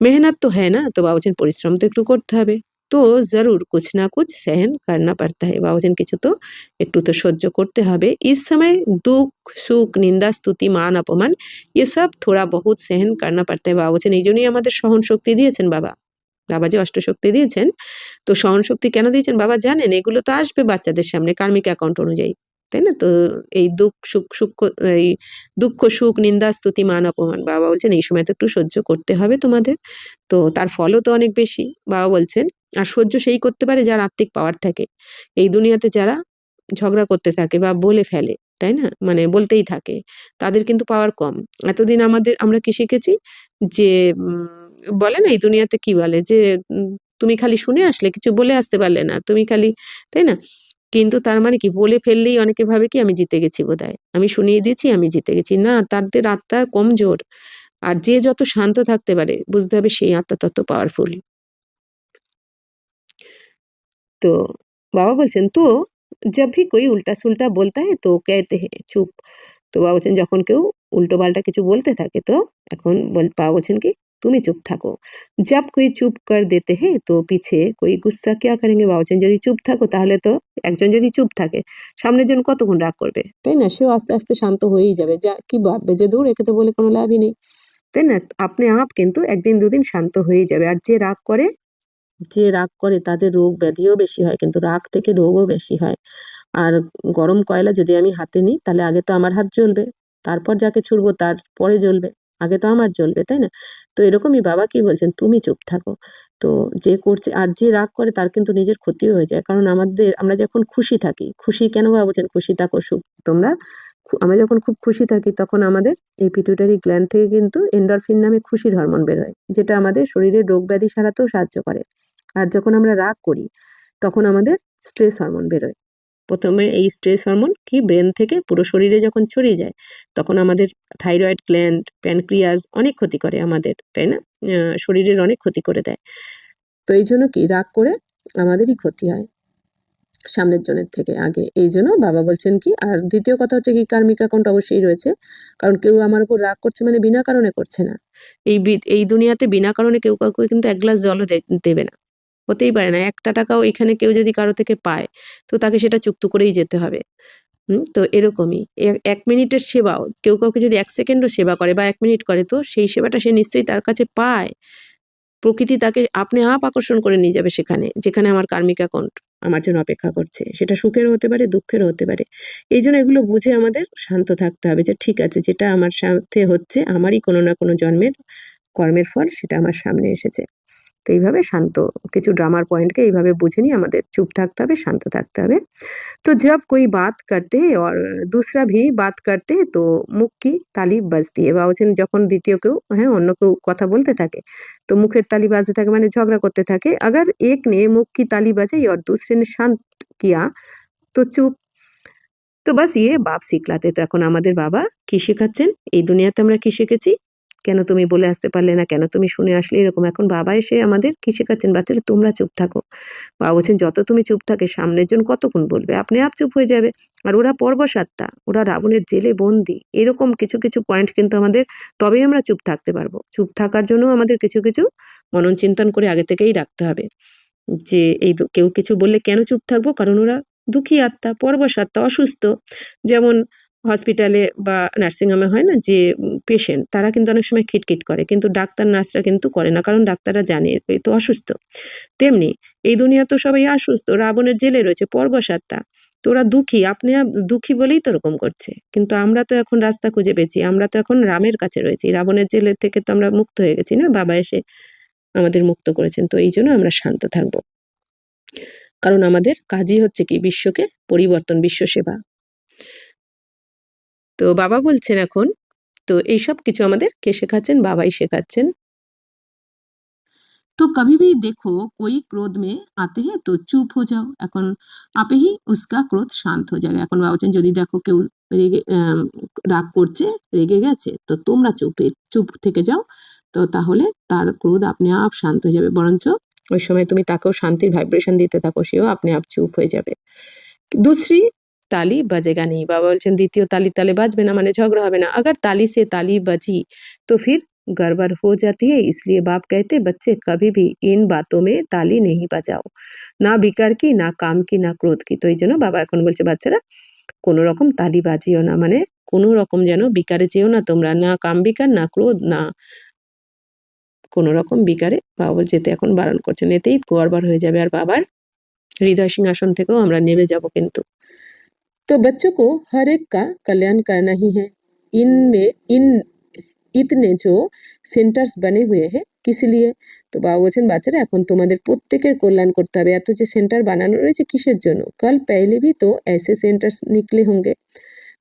मेहनत तो है ना, तो বাবা বলছেন পরিশ্রম তো একটু করতে হবে। তো জরুর কুছ না কুছ सहन करना पड़ता है, বাবা বলছেন কিছু তো একটু তো সহ্য করতে হবে। इस समय दुख सुख निंदा स्तुति मान अपमान ये सब थोड़ा बहुत सहन करना पड़ता है। বাবা বলছেন এই জন্যই আমাদের সহন শক্তি দিয়েছেন বাবা। বাবা যে অষ্টশক্তি দিয়েছেন, তো সহন শক্তি কেন দিয়েছেন বাবা জানেন? এগুলো তো আসবে বাচ্চাদের সামনে কার্মিক অ্যাকাউন্ট অনুযায়ী, তাই না? তো এই এই দুঃখ সুখ নিন্দা স্তুতি মান অপমান বাবা বলছেন এই সময় তো একটু সহ্য করতে হবে তোমাদের। তো তার ফলও তো অনেক বেশি বাবা বলছেন। আর সহ্য সেই করতে পারে যার আত্মিক পাওয়ার থাকে। এই দুনিয়াতে যারা ঝগড়া করতে থাকে বা বলে ফেলে, তাই না? মানে বলতেই থাকে, তাদের কিন্তু পাওয়ার কম। এতদিন আমরা কি শিখেছি? যে বলে না এই দুনিয়াতে কি বলে? যে তুমি খালি শুনে আসলে, কিছু বলে আসতে পারলে না। তুমি খালি, তাই না? কিন্তু তার মানে কি? বলে ফেললেই অনেকে ভাবে কি আমি জিতে গেছি বোধহয়। আমি শুনিয়ে দিয়েছি আমি জিতে গেছি। না, তাদের আত্মা কমজোর। আর যে যত শান্ত থাকতে পারে বুঝতে হবে সেই আত্মা তত পাওয়ারফুল। तो बाबा বলছেন তো जब भी कोई उल्टा-सुल्टा बोलता है तो कहते हैं चुप। তো বাবা বলছেন যখন কেউ উল্টোপাল্টা কিছু বলতে থাকে তো এখন বাবা বলছেন কি তুমি চুপ থাকো। जब कोई चुप कर देते हैं तो पीछे कोई गुस्सा क्या करेंगे, বাবা বলছেন যদি চুপ থাকো তাহলে তো একজন যদি চুপ থাকে সামনের জন কতক্ষণ রাগ করবে, তাই না? সেও আস্তে আস্তে শান্ত হয়েই যাবে। যা কি ভাববে যে দূর একে তো বলে কোনো লাভই নেই, তাই না? আপনি আপ কিন্তু একদিন দুদিন শান্ত হয়েই যাবে। আর যে রাগ করে তাদের রোগ ব্যাধিও বেশি হয়, কিন্তু রাগ থেকে রোগও বেশি হয়। আর গরম কয়লা যদি আমি হাতে নিই তাহলে আগে তো আমার হাত জ্বলবে, তারপর যাকে ছুড়বো তার পরে জ্বলবে, আগে তো আমার জ্বলবে, তাই না? তো এরকমই বাবা কি বলছেন তুমি চুপ থাকো। তো যে করছে আর যে রাগ করে তার কিন্তু নিজের ক্ষতি হয়ে যায়, কারণ আমরা যখন খুশি থাকি, খুশি কেন বাবা বলছেন খুশি থাকো সুখ তোমরা, আমরা যখন খুব খুশি থাকি তখন আমাদের এই পিটুইটারি গ্ল্যান্ড থেকে কিন্তু এন্ডরফিন নামে খুশির হরমোন বের হয়, যেটা আমাদের শরীরের রোগ ব্যাধি সারাতেও সাহায্য করে। আর যখন আমরা রাগ করি তখন আমাদের স্ট্রেস হরমোন বেরোয়। প্রথমে এই স্ট্রেস হরমোন কি ব্রেন থেকে পুরো শরীরে যখন ছড়িয়ে যায় তখন আমাদের থাইরয়েড গ্ল্যান্ড প্যানক্রিয়াস অনেক ক্ষতি করে আমাদের, তাই না? শরীরের অনেক ক্ষতি করে দেয়। তো এই জন্য কি রাগ করে আমাদেরই ক্ষতি হয় সামনের জনের থেকে আগে। এই জন্য বাবা বলছেন কি, আর দ্বিতীয় কথা হচ্ছে কি কার্মিক অ্যাকাউন্ট অবশ্যই রয়েছে, কারণ কেউ আমার উপর রাগ করছে মানে বিনা কারণে করছে না। এই দুনিয়াতে বিনা কারণে কেউ কাউকে কিন্তু এক গ্লাস জলও দেবে না, হতেই পারে না। একটা টাকাও এখানে কেউ যদি কারো থেকে পায় তো তাকে সেটা চুক্তি করেই যেতে হবে। তো এরকমই ১ মিনিটের সেবাও কেউ কাউকে যদি ১ সেকেন্ডও সেবা করে বা ১ মিনিট করে তো সেই সেবাটা সে নিশ্চয়ই তার কাছে পায়। প্রকৃতি তাকে আপনি আপ আকর্ষণ করে নিয়ে যাবে সেখানে, যেখানে আমার কার্মিক অ্যাকাউন্ট আমার জন্য অপেক্ষা করছে। সেটা সুখেরও হতে পারে, দুঃখেরও হতে পারে। এইজন্য এগুলো বুঝে আমাদের শান্ত থাকতে হবে যে ঠিক আছে যেটা আমার সাথে হচ্ছে আমারই কোনো না কোনো জন্মের কর্মের ফল, সেটা আমার সামনে এসেছে। তো এইভাবে শান্ত কিছু ড্রামার পয়েন্টকে এইভাবে বুঝে নিয়ে আমাদের চুপ থাকতে হবে, শান্ত থাকতে হবে। तो जब कोई बात करते हैं और दूसरा भी बात करते हैं तो মুখ কি তালি বাজती है, বা বলছেন যখন দ্বিতীয় কেউ অন্য কেউ কথা বলতে থাকে তো মুখের তালি বাজতে থাকে মানে ঝগড়া করতে থাকে। अगर एक ने मुख की ताली बजाई और दूसरे ने शांत किया तो चुप। তো বাস বাপ শিখলাতে। তো এখন আমাদের বাবা কি শেখাচ্ছেন? এই দুনিয়াতে আমরা কি শিখেছি? কেন তুমি বলে আসতে পারলে না? কেন তুমি শুনে আসলে? এরকম এখন বাবা এসে আমাদের কি শেখাচ্ছেন? বাচ্চারা তোমরা চুপ থাকো। বাবা বলছেন যত তুমি চুপ থাকে সামনের জন কতক্ষণ বলবে? আপনি আপ চুপ হয়ে যাবে। আর ওরা পর্বসাত্তা, ওরা রাবণের জেলে বন্দী। এরকম কিছু কিছু পয়েন্ট কিন্তু আমাদের, তবেই আমরা চুপ থাকতে পারবো। চুপ থাকার জন্যও আমাদের কিছু কিছু মনন চিন্তন করে আগে থেকেই রাখতে হবে। যে কেউ কিছু বললে কেন চুপ থাকবো? কারণ ওরা দুঃখী আত্মা, পরবশ আত্মা, অসুস্থ। যেমন হসপিটালে বা নার্সিং হোমে হয় না যে পেশেন্ট তারা কিন্তু অনেক সময় খিটখিট করে। কিন্তু ডাক্তার নার্সরা কিন্তু করে না। কারণ ডাক্তাররা জানে এ তো অসুস্থ। তেমনি এই দুনিয়াতেও সবাই অসুস্থ, রাবণের জেলে রয়েছে, পরবশ আত্মা। তো ওরা দুঃখী, আপনি দুঃখী বলেই তো ওরকম করছে। কিন্তু আমরা তো এখন রাস্তা খুঁজে পেয়েছি। আমরা তো এখন রামের কাছে রয়েছি। রাবণের জেলে থেকে তো আমরা মুক্ত হয়ে গেছি না? বাবা এসে আমাদের মুক্ত করেছেন। তো এইজন্য আমরা শান্ত থাকবো। কারণ আমাদের কাজই হচ্ছে কি বিশ্বকে পরিবর্তন, বিশ্ব সেবা। তো বাবা বলছেন এখন, তো এইসব কিছু আমাদের কে শেখাচ্ছেন? বাবাই শেখাচ্ছেন। तो कभी भी देखो कोई क्रोध में आते हैं तो चुप हो जाओ, এখন আপে হি উসকা ক্রোধ শান্ত হয়ে যাবে। এখন বাবা বলছেন যদি দেখো কেউ রেগে রাগ করছে, রেগে গেছে, তো তোমরা চুপ থেকে যাও, তো তাহলে তার ক্রোধ আপনি আপ শান্ত হয়ে যাবে। বরঞ্চ ওই সময় তুমি তাকেও শান্তির ভাইব্রেশন দিতে থাকো, সেও আপনি আপ চুপ হয়ে যাবে। दूसरी ताली बजेगा नहीं, बाबा बोलছেন দ্বিতীয় তালি তালে বাজবে না মানে ঝগড়া হবে না। अगर ताली से ताली बजी तो फिर गड़बड़ हो जाती है, इसलिए बाप कहते बच्चे कभी भी इन बातों में ताली नहीं बजाओ, না বিকার কি, না কাম কি, না ক্রোধ কি। তো এই জন্য বাবা এখন বলছে বাচ্চারা কোনো রকম তালি বাজিও না, মানে কোনো রকম যেন বিকারে যেও না তোমরা, না কাম বিকার, না ক্রোধ, না কোনো রকম বিকারে বাবা বলছে এতে এখন বারণ করছেন, এতেই গড়বড় হয়ে যাবে আর বাবার হৃদয় সিংহাসন থেকেও আমরা নেমে যাব কিন্তু। तो बच्चों को हर एक का कल्याण करना ही है, इनमें इन इतने जो সেন্টার্স बने हुए हैं किस लिए। তো বাবা বলছেন বাচ্চারা এখন তোমাদের প্রত্যেকের কল্যাণ করতে হবে, এত যে সেন্টার বানানো রয়েছে কিসের জন্য। कल पहले भी तो ऐसे सेंटर्स निकले होंगे,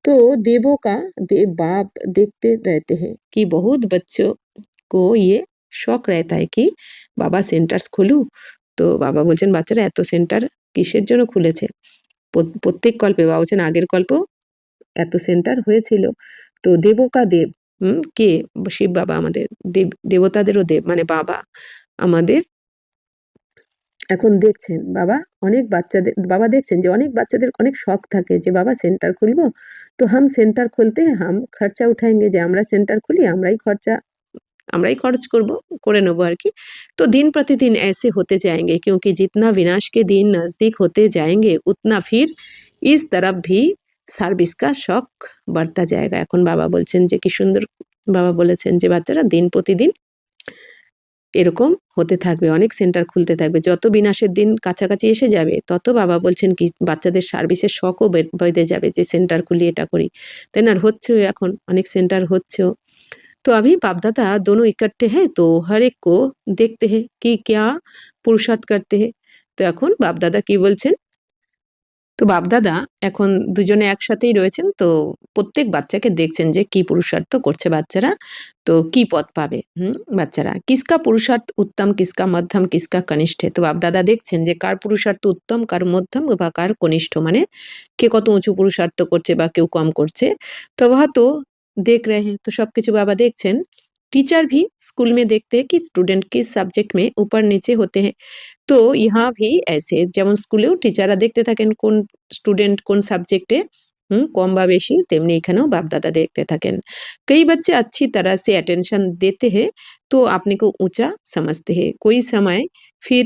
तो देवों का देव बाप देखते रहते हैं कि बहुत बच्चों को ये शौक रहता है कि বাবা সেন্টার্স খুলুক। তো বাবা বলছেন বাচ্চারা এত সেন্টার কিসের জন্য খুলেছে। প্রত্যেক কল্পে বাবা বলছেন আগের কল্পেও এত সেন্টার হয়েছিল। তো দেবকা দেব কে? শিব বাবা আমাদের, দেবতাদেরও দেব মানে বাবা আমাদের এখন দেখছেন বাবা দেখছেন যে অনেক বাচ্চাদের অনেক শখ থাকে যে বাবা সেন্টার খুলবো, তো হাম সেন্টার খুলতে হাম খরচা উঠাएंगे, যে আমরা সেন্টার খুলি আমরাই খরচ করে নেবো আর কি। तो दिन प्रतिदिन ऐसे होते जाएंगे क्योंकि जितना विनाश के दिन नजदीक होते जाएंगे उतना फिर इस तरफ भी সার্ভিস কা শখ বাড়তা জায়গা। এখন বাবা বলছেন যে কি সুন্দর বাবা বলেছেন যে বাচ্চারা দিন প্রতিদিন এরকম হতে থাকবে, অনেক সেন্টার খুলতে থাকবে, যত বিনাশের দিন কাছাকাছি এসে যাবে তত বাবা বলছেন কি বাচ্চাদের সার্ভিসের শখও বেঁধে যাবে যে সেন্টার খুলি এটা করি, তাই না? হচ্ছেও এখন অনেক সেন্টার হচ্ছেও। तो अभी बाप दादा दोनों इकट्ठे हैं तो हर एक को देखते हैं कि क्या पुरुषार्थ करते हैं। তো এখন বাপ দাদা কি বলছেন, তো বাপ দাদা এখন দুজনে একসাথেই রয়েছেন, তো প্রত্যেক বাচ্চাকে দেখছেন যে কি পুরুষার্থ করছে বাচ্চারা, তো কি পদ পাবে বাচ্চারা, কিসকা পুরুষার্থ উত্তম, কিসকা মধ্যম, কিসকা কনিষ্ঠ। তো বাপ দাদা দেখছেন যে কার পুরুষার্থ উত্তম, কার মধ্যম বা কার কনিষ্ঠ, মানে কে কত উঁচু পুরুষার্থ করছে বা কেউ কম করছে। তো वह तो देख रहे हैं, तो सबकिছু बाबा देखছেন। टीचर भी स्कूल में देखते हैं कि स्टूडेंट किस सब्जेक्ट में ऊपर नीचे होते हैं। তো ইহা ভি ऐसे যেমন স্কুলেও টিচাররা দেখতে থাকেন কোন স্টুডেন্ট কোন সাবজেক্টে কম বা বেশি, তেমনি এখানেও বাপ দাদা দেখতে থাকেন। कई बच्चे अच्छी तरह से अटेंशन देते हैं तो अपने को ऊंचा समझते हैं, कोई समय फिर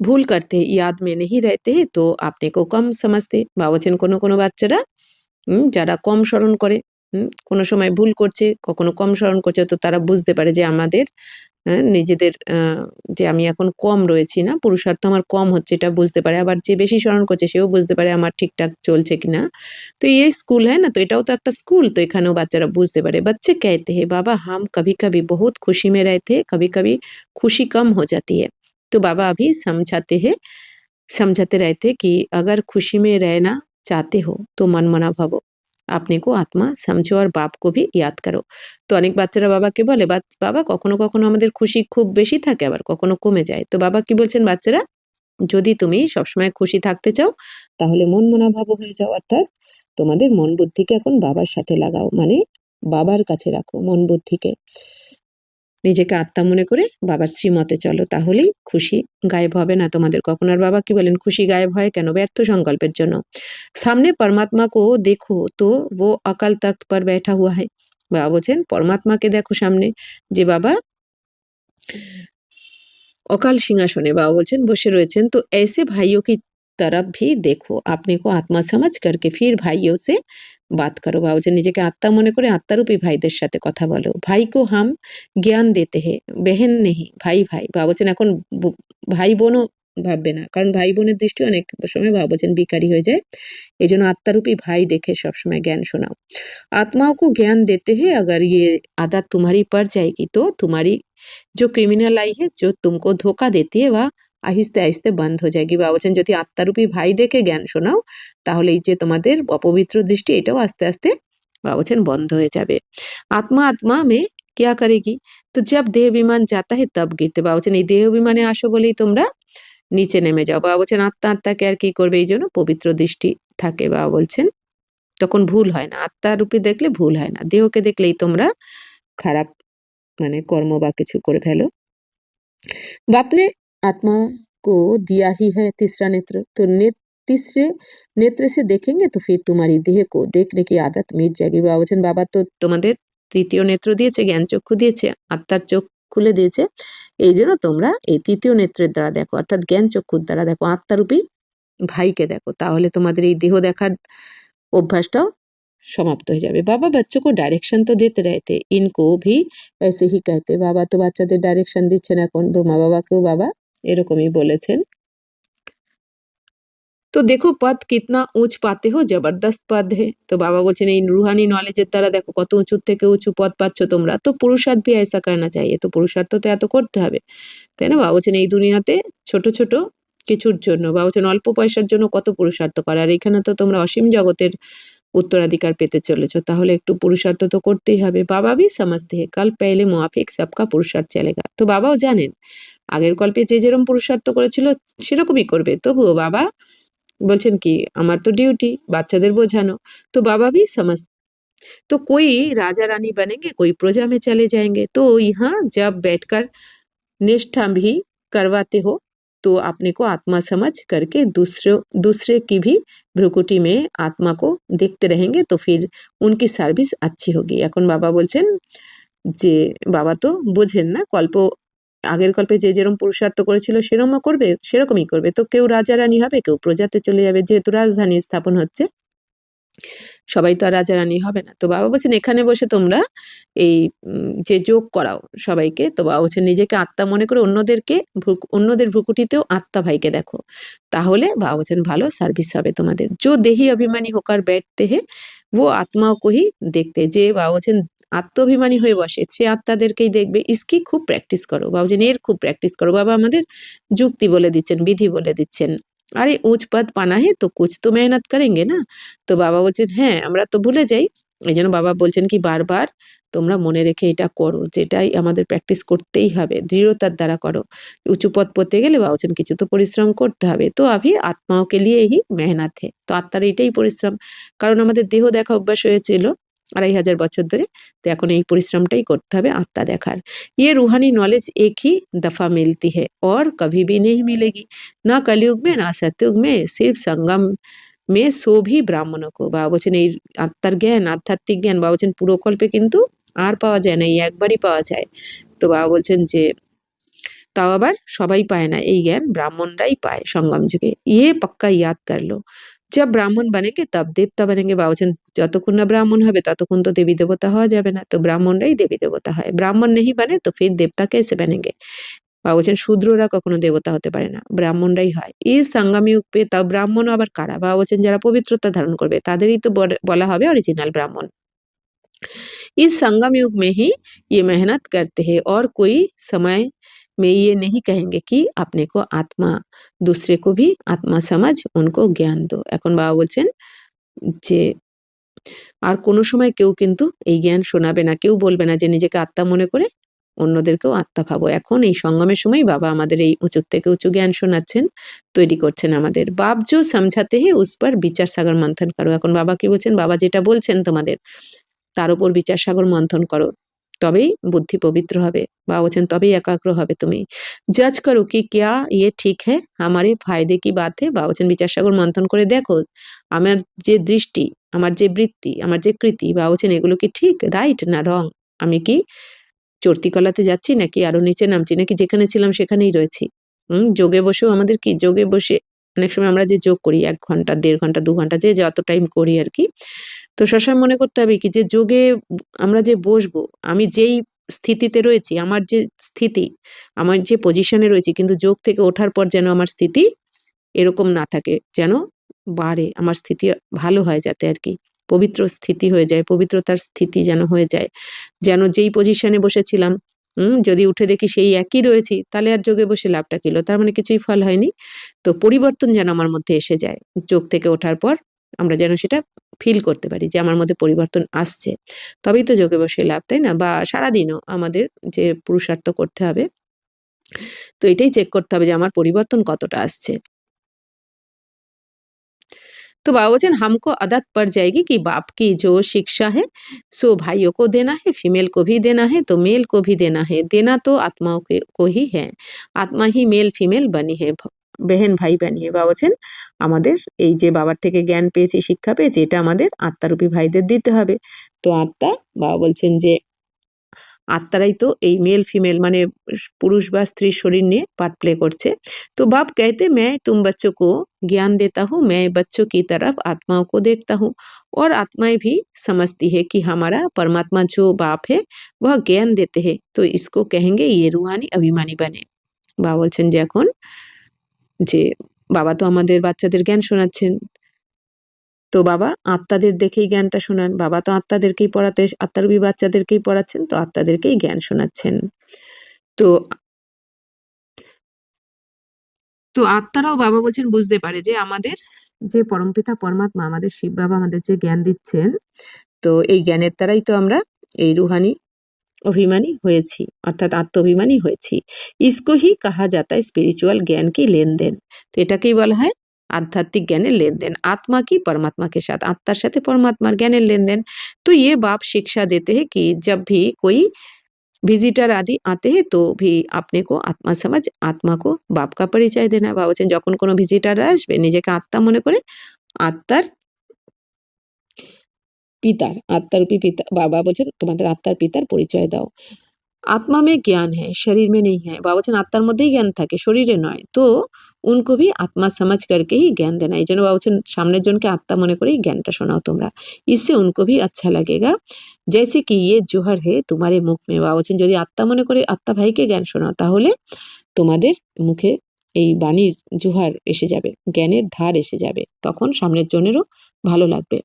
ভুল করতে याद में नहीं रहते हैं तो अपने को कम समझते। বা বলছেন কোনো কোনো বাচ্চারা যারা কম স্মরণ করে, কোনো সময় ভুল করছে, কখনো কম স্মরণ করছে, তো তারা বুঝতে পারে যে আমাদের নিজেদের যে আমি এখন কম রয়েছি না, পুরুষার্থ আমার কম হচ্ছে এটা বুঝতে পারে। আবার যে বেশি স্মরণ করছে সেও বুঝতে পারে আমার ঠিকঠাক চলছে কিনা। তো এই স্কুল হ্যাঁ না, তো এটাও তো একটা স্কুল, তো এখানেও বাচ্চারা বুঝতে পারে। बच्चे कहते हैं बाबा हम कभी-कभी बहुत खुशी में रहते हैं, कभी-कभी खुशी कम हो जाती है। तो बाबा अभी समझाते रहते कि अगर खुशी में रहना चाहते हो तो मनमना भवो, अपने को आत्मा समझो और बाप को भी याद करो। তো অনেক বাচ্চারা বাবাকে বলে বাবা কখনো কখনো আমাদের খুশি খুব বেশি থাকে আবার কখনো কমে যায়। তো বাবা কি বলছেন বাচ্চারা, যদি তুমি সবসময় খুশি থাকতে চাও তাহলে মন মনাভাব হয়ে যাও, অর্থাৎ তোমাদের মন বুদ্ধিকে এখন বাবার সাথে লাগাও, মানে বাবার কাছে রাখো মন বুদ্ধিকে, নিজেকে আত্মা মনে করে বাবার শ্রীমতে চলো, তাহলেই খুশি গায়েব হবে না তোমাদের কখনো। আর বাবা কি বলেন খুশি গায়েব হয় কেন? ব্যর্থ সংকল্পের জন্য। সামনে পরমাত্মা কো দেখো তো वो अकाल तख्त पर बैठा हुआ है, বাবা বলছেন পরমাত্মাকে দেখো সামনে, যে বাবা অকাল সিংহাসনে বাবা বলছেন বসে রয়েছেন। তো ऐसे भाइयों की तरफ भी देखो, अपने को आत्मा समझ करके फिर भाइयों से बात करो। বাবা বলছেন নিজেকে আত্মা মনে করে আত্মারূপী ভাইদের সাথে কথা বলো। भाई को हम ज्ञान देते हैं, बहन नहीं, भाई भाई। বাবা বলছেন এখন ভাই বোনও ভাববে না, কারণ ভাই বোনের দৃষ্টি অনেক সময় বাবা বলছেন বিকারী হয়ে যায়, এই জন্য আত্মারূপী ভাই দেখে সবসময় জ্ঞান শোনাও। आत्माओं को ज्ञान देते हैं अगर ये आदत तुम्हारी पड़ जाएगी तो तुम्हारी जो क्रिमिनल आई है जो तुमको धोखा देती है वह আহিস্তে আহিস্তে বন্ধ হয়ে যায়গি। বাবা বলছেন যদি আত্মারূপী ভাই দেখে জ্ঞান শোনাও তাহলে এই যে তোমাদের অপবিত্র দৃষ্টি এটাও আস্তে আস্তে বাবা বলছেন বন্ধ হয়ে যাবে। আত্মা আত্মা মে क्या करेगी? তো जब देह विमान जाता है तब गिरते। বাবা বলছেন এই দেহ বিমানে আসো বলেই তোমরা নিচে নেমে যাও। বাবা বলছেন আত্মা আত্মাকে আর কি করবে, এই জন্য পবিত্র দৃষ্টি থাকে। বাবা বলছেন তখন ভুল হয় না, আত্মারূপী দেখলে ভুল হয় না, দেহকে দেখলেই তোমরা খারাপ মানে কর্ম বা কিছু করে ফেলো। बाप ने आत्मा को दिया ही है तीसरा नेत्र, तो तीसरे नेत्र से देखेंगे तो फिर तुम्हारी देह को देखने की आदत मिट जाएगी। বাবা বলছেন বাবা তো তোমাদের তৃতীয় নেত্র দিয়েছে, জ্ঞান চক্ষু দিয়েছে, আত্মার চোখ খুলে দিয়েছে, এই জন্য তোমরা এই তৃতীয় নেত্রের দ্বারা দেখো, অর্থাৎ জ্ঞান চক্ষুর দ্বারা দেখো, আত্মারূপী ভাইকে দেখো, তাহলে তোমাদের এই দেহ দেখার অভ্যাসটাও समाप्त हो जाए। बाबा बच्चों को डायरेक्शन तो देते रहते, इनको भी ऐसे ही कहते। बाबा तो বাচ্চাদের ডাইরেকশন দিচ্ছেন এখন, ব্রহ্মা বাবাকেও বাবা এরকমই বলেছেন। তো দেখো পদ কিতনা উঁচ পাতে হো, জবরদস্ত পদ হে। তো বাবা বলছেন এই রুহানি নলেজের দ্বারা দেখো কত উঁচু থেকে উঁচু পদ পাচ্ছ তোমরা, তো পুরুষার্থ ভি ऐसा करना चाहिए, তো পুরুষার্থ তো এত করতে হবে, তাই না? বাবা বলছেন এই দুনিয়াতে ছোট ছোট কিছুর জন্য, বাবা বলছেন অল্প পয়সার জন্য কত পুরুষার্থ করে, আর এখানে তো তোমরা অসীম জগতের উত্তরাধিকার পেতে চলেছো, তাহলে একটু পুরুষার্থ তো করতেই হবে। বাবা ভি সমঝতে হে কাল পেহলে মুআফিক সবকা পুরুষার্থ চলেগা। তো বাবাও জানেন আগের কল্পে যে যেরকম পুরুষার্থ করেছিল সেরকমই করবে, তবুও বাবা বলছেন কি আমার তো ডিউটি বাচ্চাদের বোঝানো। তো বাবা ভি समझ, तो कोई राजा रानी बनेंगे, कोई प्रजा में चले जाएंगे, तो यहाँ जब बैठकर निष्ठा भी करवाते हो तो अपने को आत्मा समझ करके दूसरे की भी भ्रुकुटी में आत्मा को देखते रहेंगे, तो फिर उनकी সার্ভিস अच्छी होगी। এখন বাবা বলছেন যে বাবা তো বোঝেন না, আগের কল্পে যে যেরকম পুরুষার্থ করেছিল সেরকমও করবে, সেরকমই করবে, তো কেউ রাজা রানী হবে, কেউ প্রজাতে চলে যাবে, যেহেতু রাজধানী স্থাপন হচ্ছে সবাই তো আর রাজা রানী হবে না। তো বাবা বলছেন এখানে বসে তোমরা এই যে যোগ করাও সবাইকে, তো বাবা বলছেন নিজেকে আত্মা মনে করে অন্যদের ভ্রুকুটিতেও আত্মা ভাইকে দেখো, তাহলে বাবা বলছেন ভালো সার্ভিস হবে তোমাদের। जो देही अभिमानी होकर बैठते हैं वो आत्माओं को ही देखते, যে বাবা বলছেন আত্মাভিমানী হয়ে বসে সে আত্মাদেরকেই দেখবে। ইসকি খুব প্র্যাকটিস করো, বাবা বলছেন এর খুব প্র্যাকটিস করো। বাবা আমাদের যুক্তি বলে দিচ্ছেন, বিধি বলে দিচ্ছেন। আরে উঁচ পদ পানা হে তো কুছ তো মেহনত করেंगे না। তো বাবা বলছেন হ্যাঁ আমরা তো ভুলে যাই, এই জন্য বাবা বলছেন কি বারবার তোমরা মনে রেখে এটা করো, যেটাই আমাদের প্র্যাকটিস করতেই হবে, দৃঢ়তার দ্বারা করো। উঁচু পদ পেতে গেলে বাবা বলছেন কিছু তো পরিশ্রম করতে হবে। তো আভি আত্মাও কে লিয়ে হি মেহনত হে, তো আত্মার এটাই পরিশ্রম, কারণ আমাদের দেহ দেখা অভ্যাস হয়েছিল 2500 বছর ধরে, তো এখন এই পরিশ্রমটাই করতে হবে আত্মা দেখার। ये रूहानी नॉलेज एक ही दफा मिलती है और कभी भी नहीं मिलेगी, ना कलयुग में ना सतयुग में, सिर्फ संगम में सो भी ব্রাহ্মণও কো। বাবা বলছেন এই আত্মার জ্ঞান, আধ্যাত্মিক জ্ঞান বাবা বলছেন পুরো কল্পে কিন্তু আর পাওয়া যায় না, এই একবারই পাওয়া যায়। তো বাবা বলছেন যে তাও আবার সবাই পায় না, এই জ্ঞান ব্রাহ্মণরাই পায় সঙ্গম যুগে। ইয়ে পাক্কা ইয়াদ কর লো, जब ब्राह्मण बनेंगे तब देवता बनेंगे। বাবা বলছেন যতক্ষণ না ব্রাহ্মণ হবে ততক্ষণ তো দেবী দেবতা হওয়া যাবে না, তো ব্রাহ্মণরাই দেবী দেবতা হয়। ব্রাহ্মণ नहीं बने तो फिर देवता कैसे बनेंगे। বাবা বলছেন শূদ্ররা কখনো দেবতা হতে পারে না, ব্রাহ্মণরাই হয়। এই সঙ্গম যুগ পে তাও ব্রাহ্মণ আবার কারা। বাবা বলছেন যারা পবিত্রতা ধারণ করবে তাদেরই তো বলা হবে অরিজিনাল ব্রাহ্মণ। इस संगम युग में ही ये मेहनत करते हैं और कोई समय में ये नहीं कहेंगे कि अपने को आत्मा, दूसरे को भी आत्मा समझ उनको ज्ञान दो। এখন বাবা বলছেন যে আর কোনো সময় কেউ কিন্তু এই জ্ঞান শোনাবে না, কেউ বলবে না যে নিজেকে আত্মা মনে করে অন্যদেরকেও আত্মা ভাবো। এখন এই সঙ্গমের সময় বাবা আমাদের এই উঁচু থেকে উঁচু জ্ঞান শোনাচ্ছেন, তৈরি করছেন আমাদের। বাপ जो समझाते हैं उस पर বিচার সাগর মন্থন করো। এখন বাবা কি বলছেন, বাবা যেটা বলছেন তোমাদের তার উপর বিচার সাগর মন্থন করো, তবেই বুদ্ধি পবিত্র হবে। বাবা বলছেন তবেই একাগ্র হবে তুমি। জজ করো কি क्या ये ठीक है, हमारे फायदे की बात है। বাবা বলছেন বিচার সাগর মন্থন করে দেখো আমার যে দৃষ্টি, আমার যে বৃত্তি, আমার যে কৃতি, বাবা বলছেন এগুলো কি ঠিক, রাইট না রং, আমি কি চড়তি কলাতে যাচ্ছি নাকি আরো নিচে নামছি, নাকি যেখানে ছিলাম সেখানেই রয়েছি। যোগে বসেও আমাদের কি, যোগে বসে অনেক সময় আমরা যে যোগ করি 1 ঘন্টা 1.5 ঘন্টা 2 ঘন্টা যে যত টাইম করি আর কি, তো সবসময় মনে করতে হবে কি যে যোগে আমরা যে বসবো, আমি যেই স্থিতিতে রয়েছি, আমার যে স্থিতি, আমার যে পজিশনে রয়েছি, কিন্তু যোগ থেকে ওঠার পর যেন আমার স্থিতি এরকম না থাকে, যেন বাড়ে, আমার স্থিতি ভালো হয় যাতে আর কি, পবিত্র স্থিতি হয়ে যায়, পবিত্রতার স্থিতি যেন হয়ে যায়, যেন যেই পজিশনে বসেছিলাম যদি উঠে দেখি সেই একই রয়েছি তাহলে আর যোগে বসে লাভটা কি হলো? তার মানে কিছুই ফল হয়নি। তো পরিবর্তন যেন আমার মধ্যে এসে যায়। যোগ থেকে ওঠার পর আমরা যেন সেটা ফিল করতে পারি যে আমার মধ্যে পরিবর্তন আসছে। তবেই তো যোগে বসে লাভ, তাই না? বা সারাদিনও আমাদের যে পুরুষার্থ করতে হবে, তো এটাই চেক করতে হবে যে আমার পরিবর্তন কতটা আসছে। तो बाबूजान हमको आदत पड़ जाएगी कि बाप की जो शिक्षा है सो भाइयों को देना है, फीमेल को भी देना है, तो मेल को भी देना है। देना तो आत्माओं के को ही है। आत्मा ही मेल ফিমেল বানি है। বেহেন ভাই বানিয়ে বাবুজান আমাদের এই যে বাবার থেকে জ্ঞান পেয়েছি, শিক্ষা পেয়েছি, এটা আমাদের আত্মারূপী ভাইদের দিতে হবে। তো আত্মা, বাবা বলছেন যে আত্মারাই তো এই মেল ফিমেল মানে पुरुष व स्त्री शरीर ने पार्ट प्ले करছে। तो बाप कहते मैं तुम बच्चों को ज्ञान देता हूँ, मैं बच्चों की तरफ आत्माओं को देखता हूँ और आत्माएं भी समझती है कि हमारा परमात्मा जो बाप है वह ज्ञान देते हैं, तो इसको कहेंगे ये रूहानी अभिमानी बने। বাবা বলছেন যে এখন যে বাবা তো আমাদের বাচ্চাদের জ্ঞান শোনাচ্ছেন, তো বাবা আত্মাদের দেখেই জ্ঞানটা শোনান। বাবা তো আত্মাদেরকেই পড়াতে আত্মারূপী বাচ্চাদেরকেই পড়াচ্ছেন, তো আত্মাদেরকেই জ্ঞান শোনাচ্ছেন। তো তো আত্মারাও বাবা বলছেন বুঝতে পারে যে আমাদের যে পরমপিতা পরমাত্মা আমাদের শিব বাবা আমাদের যে জ্ঞান দিচ্ছেন, তো এই জ্ঞানের দ্বারাই তো আমরা এই রুহানি অভিমানী হয়েছি, অর্থাৎ আত্ম-অভিমানী হয়েছি। इसको ही कहा जाता है स्पिरिचुअल ज्ञान की लेन-देन। তো এটাকেই বলা হয় आध्यात्मिक ज्ञानेर लेन-देन। आत्मा की परमात्मा के साथ, आत्मार साथे परमात्मार ज्ञानेर लेन-देन। तो ये बाप शिक्षा देते हैं कि जब भी कोई ভিজিটার আদি আতে हैं तो भी अपने को आत्मा समझ आत्मा को बाप का परिचय देना। বাবা বলছেন যখন কোনো ভিজিটার আসবে নিজেকে আত্মা মনে করে আত্মার পিতার, আত্মারূপী পিতা বাবা বলছেন তোমাদের আত্মার পিতার পরিচয় দাও। आत्मा में ज्ञान है, शरीर में नहीं है। বাবা বলছেন আত্মার মধ্যেই জ্ঞান থাকে, শরীরে নয়। তো उनको भी आत्मा समझ करके ही ज्ञान देना। এইজন্য বাবা বলছেন সামনের জনকে আত্মা মনে করেই জ্ঞানটা শোনাও তোমরা। इससे उनको भी अच्छा लगेगा जैसे कि ये जोहर है तुम्हारे मुख में। বাবা বলছেন যদি আত্মা মনে করে আত্মা ভাইকে জ্ঞান শোনাও তাহলে তোমাদের মুখে এই বাণীর জোহার এসে যাবে, জ্ঞানের ধার এসে যাবে। তখন সামনের জনেরও ভালো লাগবে,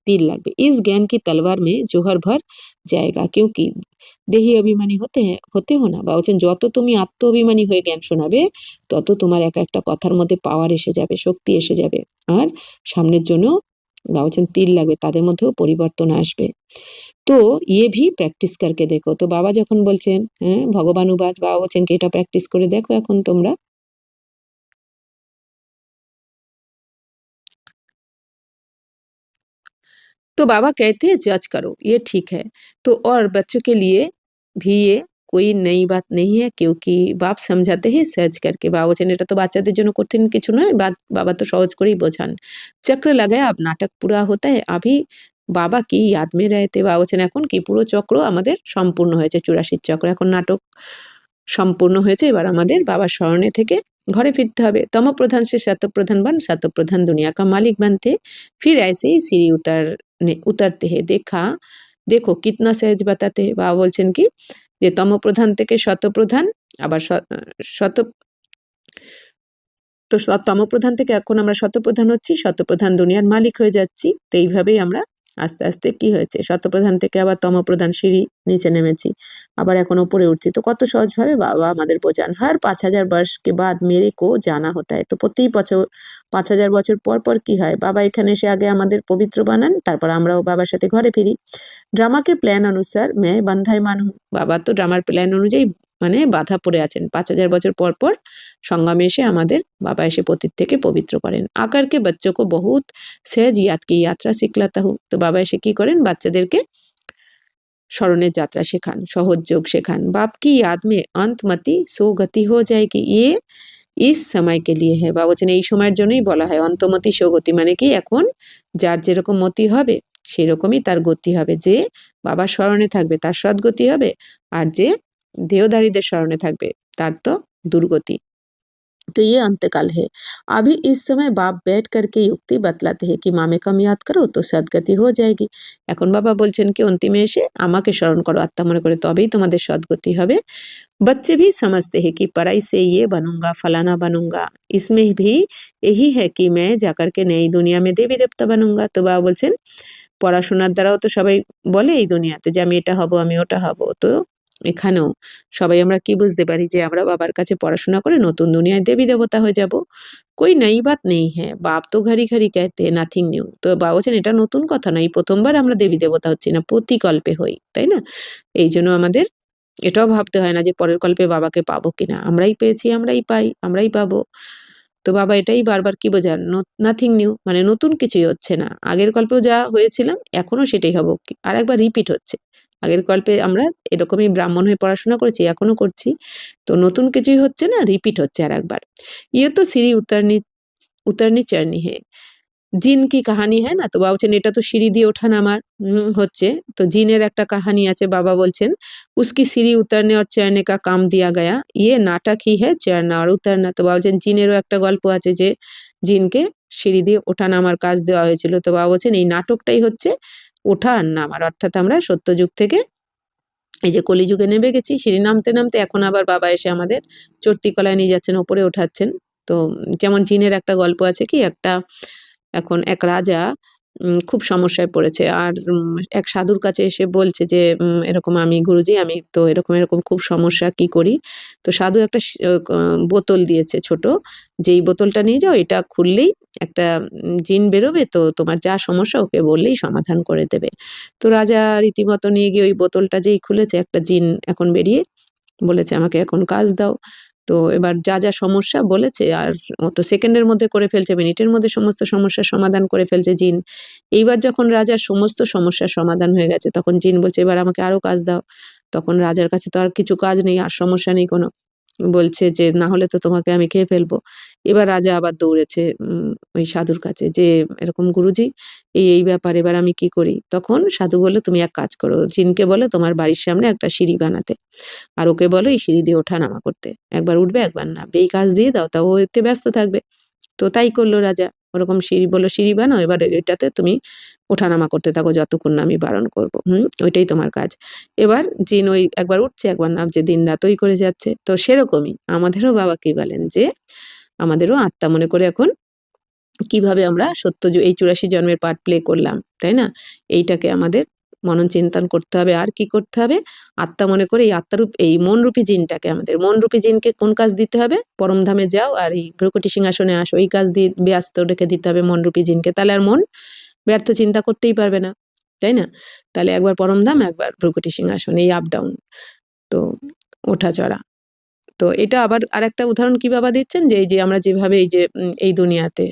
तीर লাগবে। इस ज्ञान की तलवार में जोहर भर जाएगा क्योंकि দেহি অভিমানী হতে হো না। বা বলছেন যত তুমি আত্ম অভিমানী হয়ে জ্ঞান শোনাবে তত তোমার এক একটা কথার মধ্যে পাওয়ার এসে যাবে, শক্তি এসে যাবে। আর সামনের জন্য বা বলছেন তীর লাগবে, তাদের মধ্যেও পরিবর্তন আসবে। তো ये भी প্র্যাকটিস करके देखो। তো বাবা যখন বলছেন হ্যাঁ ভগবানুবাদ, বাবা বলছেন কি এটা প্র্যাকটিস করে দেখো এখন তোমরা। तो बाबा कहते हैं जज करो, ये ठीक है। तो और बच्चों के लिए भी ये कोई नई बात नहीं है क्योंकि बाप समझाते हैं सहज करके। বাবা বলছেন এটা তো বাচ্চাদের জন্য কঠিন কিছু নয়, বাবা তো সহজ করেই বোঝান। চক্র লাগায়া अब नाटक पूरा होता है, अभी বাবা কি याद में रहते। বাবা বলছেন এখন কি পুরো চক্র আমাদের সম্পূর্ণ হয়েছে, 84 চক্র। এখন নাটক সম্পূর্ণ হয়েছে, এবার আমাদের বাবার স্মরণে থেকে ঘরে ফিরতে হবে। तमोप्रधान से सतोप्रधान बन सतोप्रधान दुनिया का मालिक बनते, फिर ऐसे ही सीढ़ी उतरते हैं। देखो कितना सहज बताते हैं। বাবা বলছেন কি যে তমোপ্রধান থেকে শতপ্রধান, আবার শত তো তমোপ্রধান থেকে এখন আমরা শতপ্রধান হচ্ছি, শতপ্রধান দুনিয়ার মালিক হয়ে যাচ্ছি। তো এইভাবেই আমরা আস্তে আস্তে কি হয়েছে শতপ্রধান থেকে আবার তমোপ্রধান সিঁড়ি নিচে নেমেছি, আবার এখন উপরে উঠছি। তো কত সহজভাবে বাবা আমাদের বোঝান। हर 5000 वर्ष के बाद मेरे को जाना होता है। তো প্রতি বছর 5000 বছর পর পর কি হয় বাবা এখানে এসে আগে আমাদের পবিত্র বানান, তারপর আমরাও বাবার সাথে ঘরে ফিরি। ড্রামা के प्लान अनुसार मैं बंधायमान हूँ। বাবা তো ড্রামার প্ল্যান অনুযায়ী মানে বাধা পড়ে আছেন। 5000 বছর পর পর সঙ্গমে এসে আমাদের বাবা এসে পতিত থেকে পবিত্র করেন। আকার के बच्चों को बहुत सहज याद की यात्रा सिखलाता हूँ। তো বাবা এসে কি করেন বাচ্চাদেরকে স্মরণের যাত্রা শেখান, সহজ যোগ শেখান। बाप की याद में अंतमति सो गति हो जाएगी, ये इस समय के लिए है। বাবা বলছেন এই সময়ের জন্যই বলা হয় অন্তমতি সগতি, মানে কি এখন যার যেরকম মতি হবে সেরকমই তার গতি হবে। যে বাবার স্মরণে থাকবে তার সদ্গতি হবে, আর যে দেহধারীদের স্মরণে থাকবে তার তো দুর্গতি। तो ये अंतकाल है। अभी इस समय बाप बैठ करके युक्ति बतलाते हैं कि माँ में कम याद करो तो सद्गति हो जाएगी। এখন বাবা বলছেন কি অন্তিমে এসে আমাকে স্মরণ করো আত্মা মনে করে, তবেই তোমাদের সদ্গতি হবে। बच्चे भी समझते हैं कि पढ़ाई से ये बनूंगा फलाना बनूंगा, इसमें भी यही है कि मैं जाकर के नई दुनिया में देवी देवता बनूंगा। তো বাবা বলছেন পড়াশোনার দ্বারাও তো সবাই বলে এই দুনিয়াতে যে আমি এটা হব আমি ওটা হব। তো এখানেও সবাই আমরা কি বুঝতে পারি যে আমরা বাবার কাছে পড়াশোনা করে নতুন দুনিয়ায় দেবী দেবতা হয়ে যাব। कोई नई बात नहीं है, বাপ তো ঘাড়ি ঘাড়ি कहते हैं নাথিং নিউ। তো বাবা বলছেন এটা নতুন কথা না, এই প্রথমবার আমরা দেবী দেবতা হচ্ছি না, প্রতি কল্পে হই, তাই না? এই জন্য আমাদের এটাও ভাবতে হয় না যে পরের কল্পে বাবাকে পাবো কিনা, আমরাই পেয়েছি, আমরাই পাই, আমরাই পাবো। তো বাবা এটাই বারবার কি বোঝান, নাথিং নিউ মানে নতুন কিছুই হচ্ছে না, আগের কল্পেও যা হয়েছিলাম এখনো সেটাই হব, আর একবার রিপিট হচ্ছে। আগের কল্পে আমরা এরকমই ব্রাহ্মণ হয়ে পড়াশোনা করেছি, এখনো করছি, তো নতুন কিছুই হচ্ছে না, রিপিট হচ্ছে আর একবার। ইয়ে তো সিঁড়ি উতারনি উতারনি চড়নি হে, জিন কি কাহানি হ্যাঁ না, তো বাবা বলছেন এটা তো সিঁড়ি দিয়ে ওঠা নামার হচ্ছে, তো জিনের একটা কাহানি আছে, বাবা বলছেন উসকি সিঁড়ি উতারনে और चढ़ने का काम दिया गया, ये नाटक ही है चढ़ना और उतरना। তো বাবা বলছেন জিনেরও একটা গল্প আছে যে জিনকে সিঁড়ি দিয়ে ওঠা নামার কাজ দেওয়া হয়েছিল, তো বাবা বলছেন এই নাটকটাই হচ্ছে ওঠা আর নামার, অর্থাৎ আমরা সত্যযুগ থেকে এই যে কলিযুগে নেমে গেছি, সিঁড়ি নামতে নামতে এখন আবার বাবা এসে আমাদের চড়তি কলায় নিয়ে যাচ্ছেন, ওপরে ওঠাচ্ছেন। তো যেমন জিনের একটা গল্প আছে কি, একটা এখন এক রাজা খুব সমস্যায় পড়েছে, আর এক সাধুর কাছে এসে বলছে যে এরকম আমি গুরুজি আমি তো এরকম এরকম খুব সমস্যা, কি করি? তো সাধু একটা বোতল দিয়েছে ছোট, যেই বোতলটা নিয়ে যাও, এটা খুললেই একটা জিন বেরোবে, তো তোমার যা সমস্যা ওকে বললেই সমাধান করে দেবে। তো রাজা রীতিমতো নিয়ে গিয়ে ওই বোতলটা যেই খুলেছে, একটা জিন এখন বেরিয়ে বলেছে আমাকে এখন কাজ দাও। তো এবার যা যা সমস্যা বলেছে, আর ও তো সেকেন্ডের মধ্যে করে ফেলছে, মিনিটের মধ্যে সমস্ত সমস্যার সমাধান করে ফেলছে জিন। এইবার যখন রাজার সমস্ত সমস্যার সমাধান হয়ে গেছে, তখন জিন বলছে এবার আমাকে আরো কাজ দাও। তখন রাজার কাছে তো আর কিছু কাজ নেই, আর সমস্যা নেই কোনো, বলছে যে না হলে তো তোমাকে আমি খেয়ে ফেলবো। এবার রাজা আবার দৌড়েছে ওই সাধুর কাছে যে এরকম গুরুজি এই ব্যাপার, এবার আমি কি করি? তখন সাধু বলল তুমি এক কাজ করো, জিনকে বলো তোমার বাড়ির সামনে একটা সিঁড়ি বানাতে, আর ওকে বলো এই সিঁড়ি দিয়ে ওঠা-নামা করতে। একবার উঠবে, একবার নামবে। এই কাজ দিয়ে দাও, তা ও এতে ব্যস্ত থাকবে। তো তাই করলো রাজা। ওরকম সিঁড়ি বলল, "সিঁড়ি বানাও, এবার এটাতে তুমি ওঠা-নামা করতে থাকো যতক্ষণ না আমি বারণ করব। ওইটাই তোমার কাজ।" এবার জিন ওই একবার উঠছে, একবার নামছে, দিনরাত ওই করে যাচ্ছে। তো সেরকমই আমাদেরও বাবা কি বলেন যে, আমাদেরও আত্মা মনে করে এখন কিভাবে আমরা এই ৮৪ জন্মের পার্ট প্লে করলাম, তাই না? এইটাকে আমাদের মনন চিন্তন করতে হবে। আর কি করতে হবে? আত্মা মনে করে এই আত্মারূপ এই মনরূপী জিনটাকে, আমাদের মনরূপী জিনকে কোন কাজ দিতে হবে? পরমধামে যাও আর এই ভ্রূকুটি সিংহাসনে আসো, এই কাজ দিয়ে ব্যস্ত রেখে দিতে হবে মনরূপী জিনকে। তাহলে আর মন ব্যর্থ চিন্তা করতেই পারবে না, তাই না? তাহলে একবার পরমধাম, একবার ভ্রূকুটি সিংহাসন, এই আপ ডাউন, তো ওঠা চড়া। তো এটা আবার আরেকটা উদাহরণ কি বাবা দিচ্ছেন যে এই যে আমরা যেভাবে এই যে এই দুনিয়াতে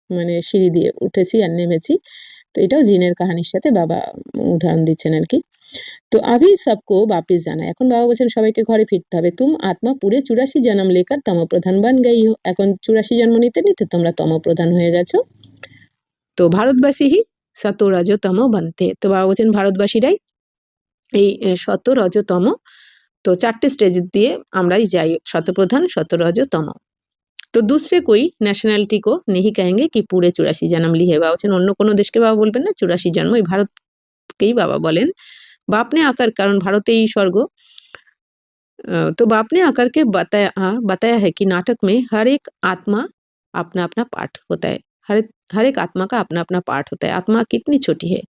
মানে সিঁড়ি দিয়ে উঠেছি আর নেমেছি, তো এটাও জিনের কাহানির সাথে বাবা উদাহরণ দিচ্ছেন আর কি। তো আভি সবকো বাপিস জানা, এখন বাবা বলছেন সবাইকে ঘরে ফিরতে হবে। তুম আত্মা পুরে ৮৪ জন্ম লেকার তমপ্রধান বান গই হো, এখন ৮৪ জন্ম নিতে নিতে তোমরা তমপ্রধান হয়ে গেছো। তো ভারতবাসী হি সত রজতম বানতে, তো বাবা বলছেন ভারতবাসীরাই এই শত রজতম, তো 4টে স্টেজ দিয়ে আমরাই যাই, শতপ্রধান, শত রজ, তম। তো दूसरे कोई ন্যাশনালিটি কো नहीं कहेंगे कि पूरे 84 जन्म लिए, বাবা বলছেন অন্য কোনো দেশকে বাবা বলবেন না 84 জন্ম, এই ভারতকেই বাবা বলেন। बाप ने आकर, কারণ ভারতেই স্বর্গ। तो बाप ने आकर के बताया है कि नाटक में हर एक आत्मा अपना अपना पार्ट होता है, हर एक आत्मा का अपना अपना पार्ट होता है। आत्मा कितनी छोटी है।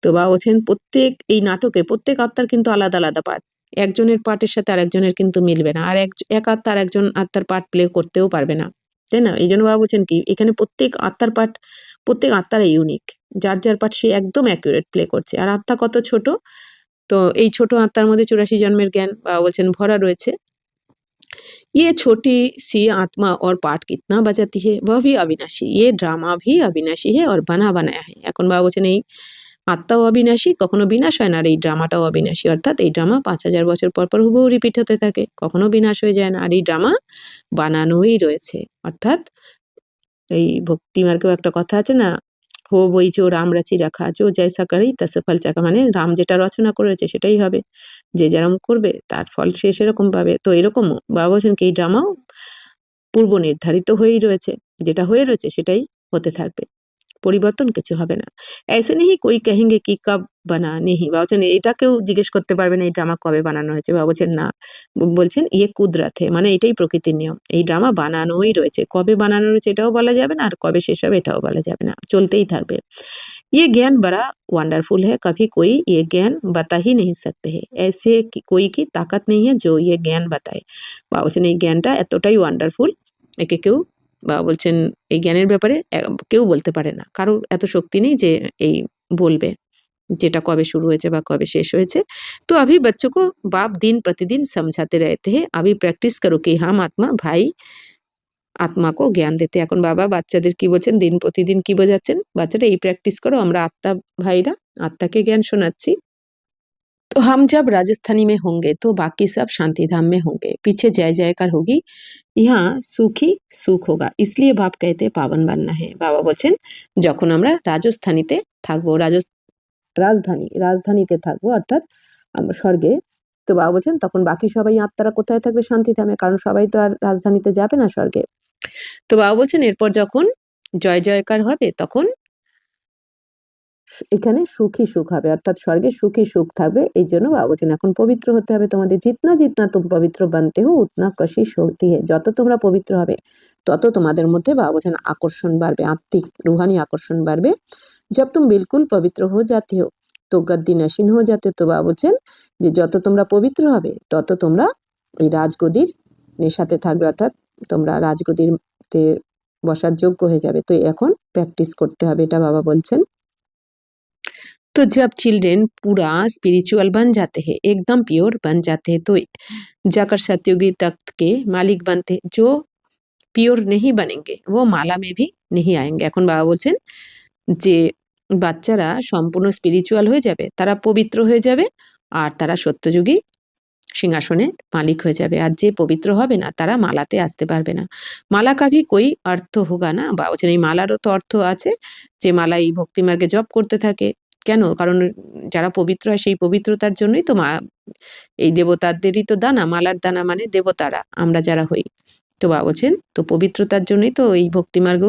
তো বাবা বলছেন প্রত্যেক এই নাটকে প্রত্যেক আত্মার কিন্তু আলাদা আলাদা পার্ট, একজনের পার্টের সাথে আরেকজনের কিন্তু মিলবে না, আর এক আত্মা আর একজন আত্মার পার্ট প্লে করতেও পারবে না, তাই না? এই জন্য বাবা বলছেন কি এখানে প্রত্যেক আত্মার পার্ট, প্রত্যেক আত্মারা ইউনিক, যার যার পার্ট সে একদম অ্যাকুরেট প্লে করছে। আর আত্মা কত ছোট, তো এই ছোট আত্মার মধ্যে 84 জন্মের জ্ঞান বাবা বলছেন ভরা রয়েছে। ये छोटी सी आत्मा और पार्ट कितना बचाती है, वह भी अविनाशी, ये ड्रामा भी अविनाशी है और बना बनाया है। এখন বাবা বলছেন এই আত্মাও অবিনাশী, কখনো বিনাশ হয় না, আর এই ড্রামাটাও অবিনাশী, অর্থাৎ এই ড্রামা ৫,০০০ বছর পর পর হুবহু রিপিট হতে থাকে, কখনো বিনাশ হয়ে যায় না, আর এই ড্রামা বানানোই রয়েছে। অর্থাৎ এই ভক্তি মার্গেও একটা কথা আছে না, হো বই জো রাম রাচি রাখা, জো জয়সা করেই তাসে ফল চাকা, মানে রাম যেটা রচনা করেছে সেটাই হবে, যে যেরকম করবে তার ফল সে সেরকম পাবে। তো এরকমও বাবা বলছেন কি এই ড্রামাও পূর্ব নির্ধারিত হয়েই রয়েছে, যেটা হয়ে রয়েছে সেটাই হতে থাকবে, পরিবর্তন কিছু হবে না। ऐसे नहीं कोई कहेंगे कि कब बना, नहीं, বাবা বলছেন এটা কেউ জিজ্ঞেস করতে পারবে না এই ড্রামা কবে বানানো হয়েছে। বাবা বলছেন না, বলছেন ইয়ে কুদরত है, মানে এটাই প্রকৃতির নিয়ম, এই ড্রামা বানানোই রয়েছে, কবে বানানো রয়েছে এটাও বলা যাবে না, আর কবে শেষ হবে এটাও বলা যাবে না, চলতেই থাকবে। ये ज्ञान बड़ा वंडरफुल है, कभी कोई ये ज्ञान बता ही नहीं सकते हैं, ऐसे कोई की ताकत नहीं है जो ये ज्ञान बताए। বাবা বলছেন এই জ্ঞানটা এতটাই ওয়ান্ডারফুল, একে কেউ বাবা বলছেন এই জ্ঞানের ব্যাপারে কেউ বলতে পারে না, কারোর এত শক্তি নেই যে এই বলবে যেটা কবে শুরু হয়েছে বা কবে শেষ হয়েছে। तो अभी बच्चों को बाप दिन प्रतिदिन समझाते रहते हैं, अभी प्रैक्टिस करो कि हम आत्मा भाई আত্মাকে জ্ঞান দিতে। এখন বাবা বাচ্চাদের কি বলছেন, দিন প্রতিদিন কি বোঝাচ্ছেন, বাচ্চারা এই প্র্যাকটিস করো, আমরা আত্মা ভাইরা আত্মাকে জ্ঞান শোনাচ্ছি। तो हम जब राजस्थानी में होंगे तो बाकी सब शांति धाम में होंगे, पीछे जय जयकार होगी, यहाँ সুখী সুখ होगा, इसलिए बाप कहते पावन बनना है। বাবা বলছেন যখন আমরা রাজস্থানীতে থাকবো, রাজধানীতে থাকবো অর্থাৎ আমরা স্বর্গে, তো বাবা বলছেন তখন বাকি সবাই আত্মারা কোথায় থাকবে, শান্তি ধামে, কারণ সবাই তো আর রাজধানীতে যাবে না স্বর্গে। তো বাবা বলছেন এরপর যখন জয় জয়কার হবে তখন এখানে সুখী সুখ হবে, অর্থাৎ স্বর্গে সুখী সুখ থাকবে। এই জন্য বাবা বলছেন এখন পবিত্র হতে হবে তোমাদের, জিতনা জিতনা তুম পবিত্র বানতে হো উতনা কশিশ होती है, যত তোমরা পবিত্র হবে তত তোমাদের মধ্যে বাবা বলছেন আকর্ষণ বাড়বে, আত্মিক রুহানি আকর্ষণ বাড়বে। जब तुम बिल्कुल पवित्र हो जाते हो तो गद्दी नशीन हो जाते हो, তো বাবা বলছেন যে যত তোমরা পবিত্র হবে তত তোমরা ওই রাজগদির নেশাতে থাকবে, অর্থাৎ তোমরা রাজগদিরতে বসার যোগ্য হয়ে যাবে। তো এখন প্র্যাকটিস করতে হবে, এটা বাবা বলছেন। तो जब चिल्ड्रेन पूरा स्पिरिचुअल बन जाते हैं, एकदम प्योर बन जाते हैं, तो जाकर सतयुगी तख्त के मालिक बनते हैं। जो प्योर नहीं बनेंगे वो माला में भी नहीं आएंगे। এখন বাবা বলছেন যে বাচ্চারা সম্পূর্ণ স্পিরিচুয়াল হয়ে যাবে, তারা পবিত্র হয়ে যাবে, আর তারা সত্যযুগী সিংহাসনে মালিক হয়ে যাবে। আর যে পবিত্র হবে না তারা মালাতে আসতে পারবে না। মালা কাভি কই অর্থ হোগা না, বা বলছেন এই মালারও তো অর্থ আছে, যে মালা এই ভক্তি মার্গে জপ করতে থাকে। কেন? কারণ যারা পবিত্র হয় সেই পবিত্রতার জন্যই তো এই দেবতাদেরই তো দানা, মালার দানা মানে দেবতারা আমরা যারা হই। তো বাবা বলছেন তো পবিত্রতার জন্যই তো এই ভক্তি মার্গ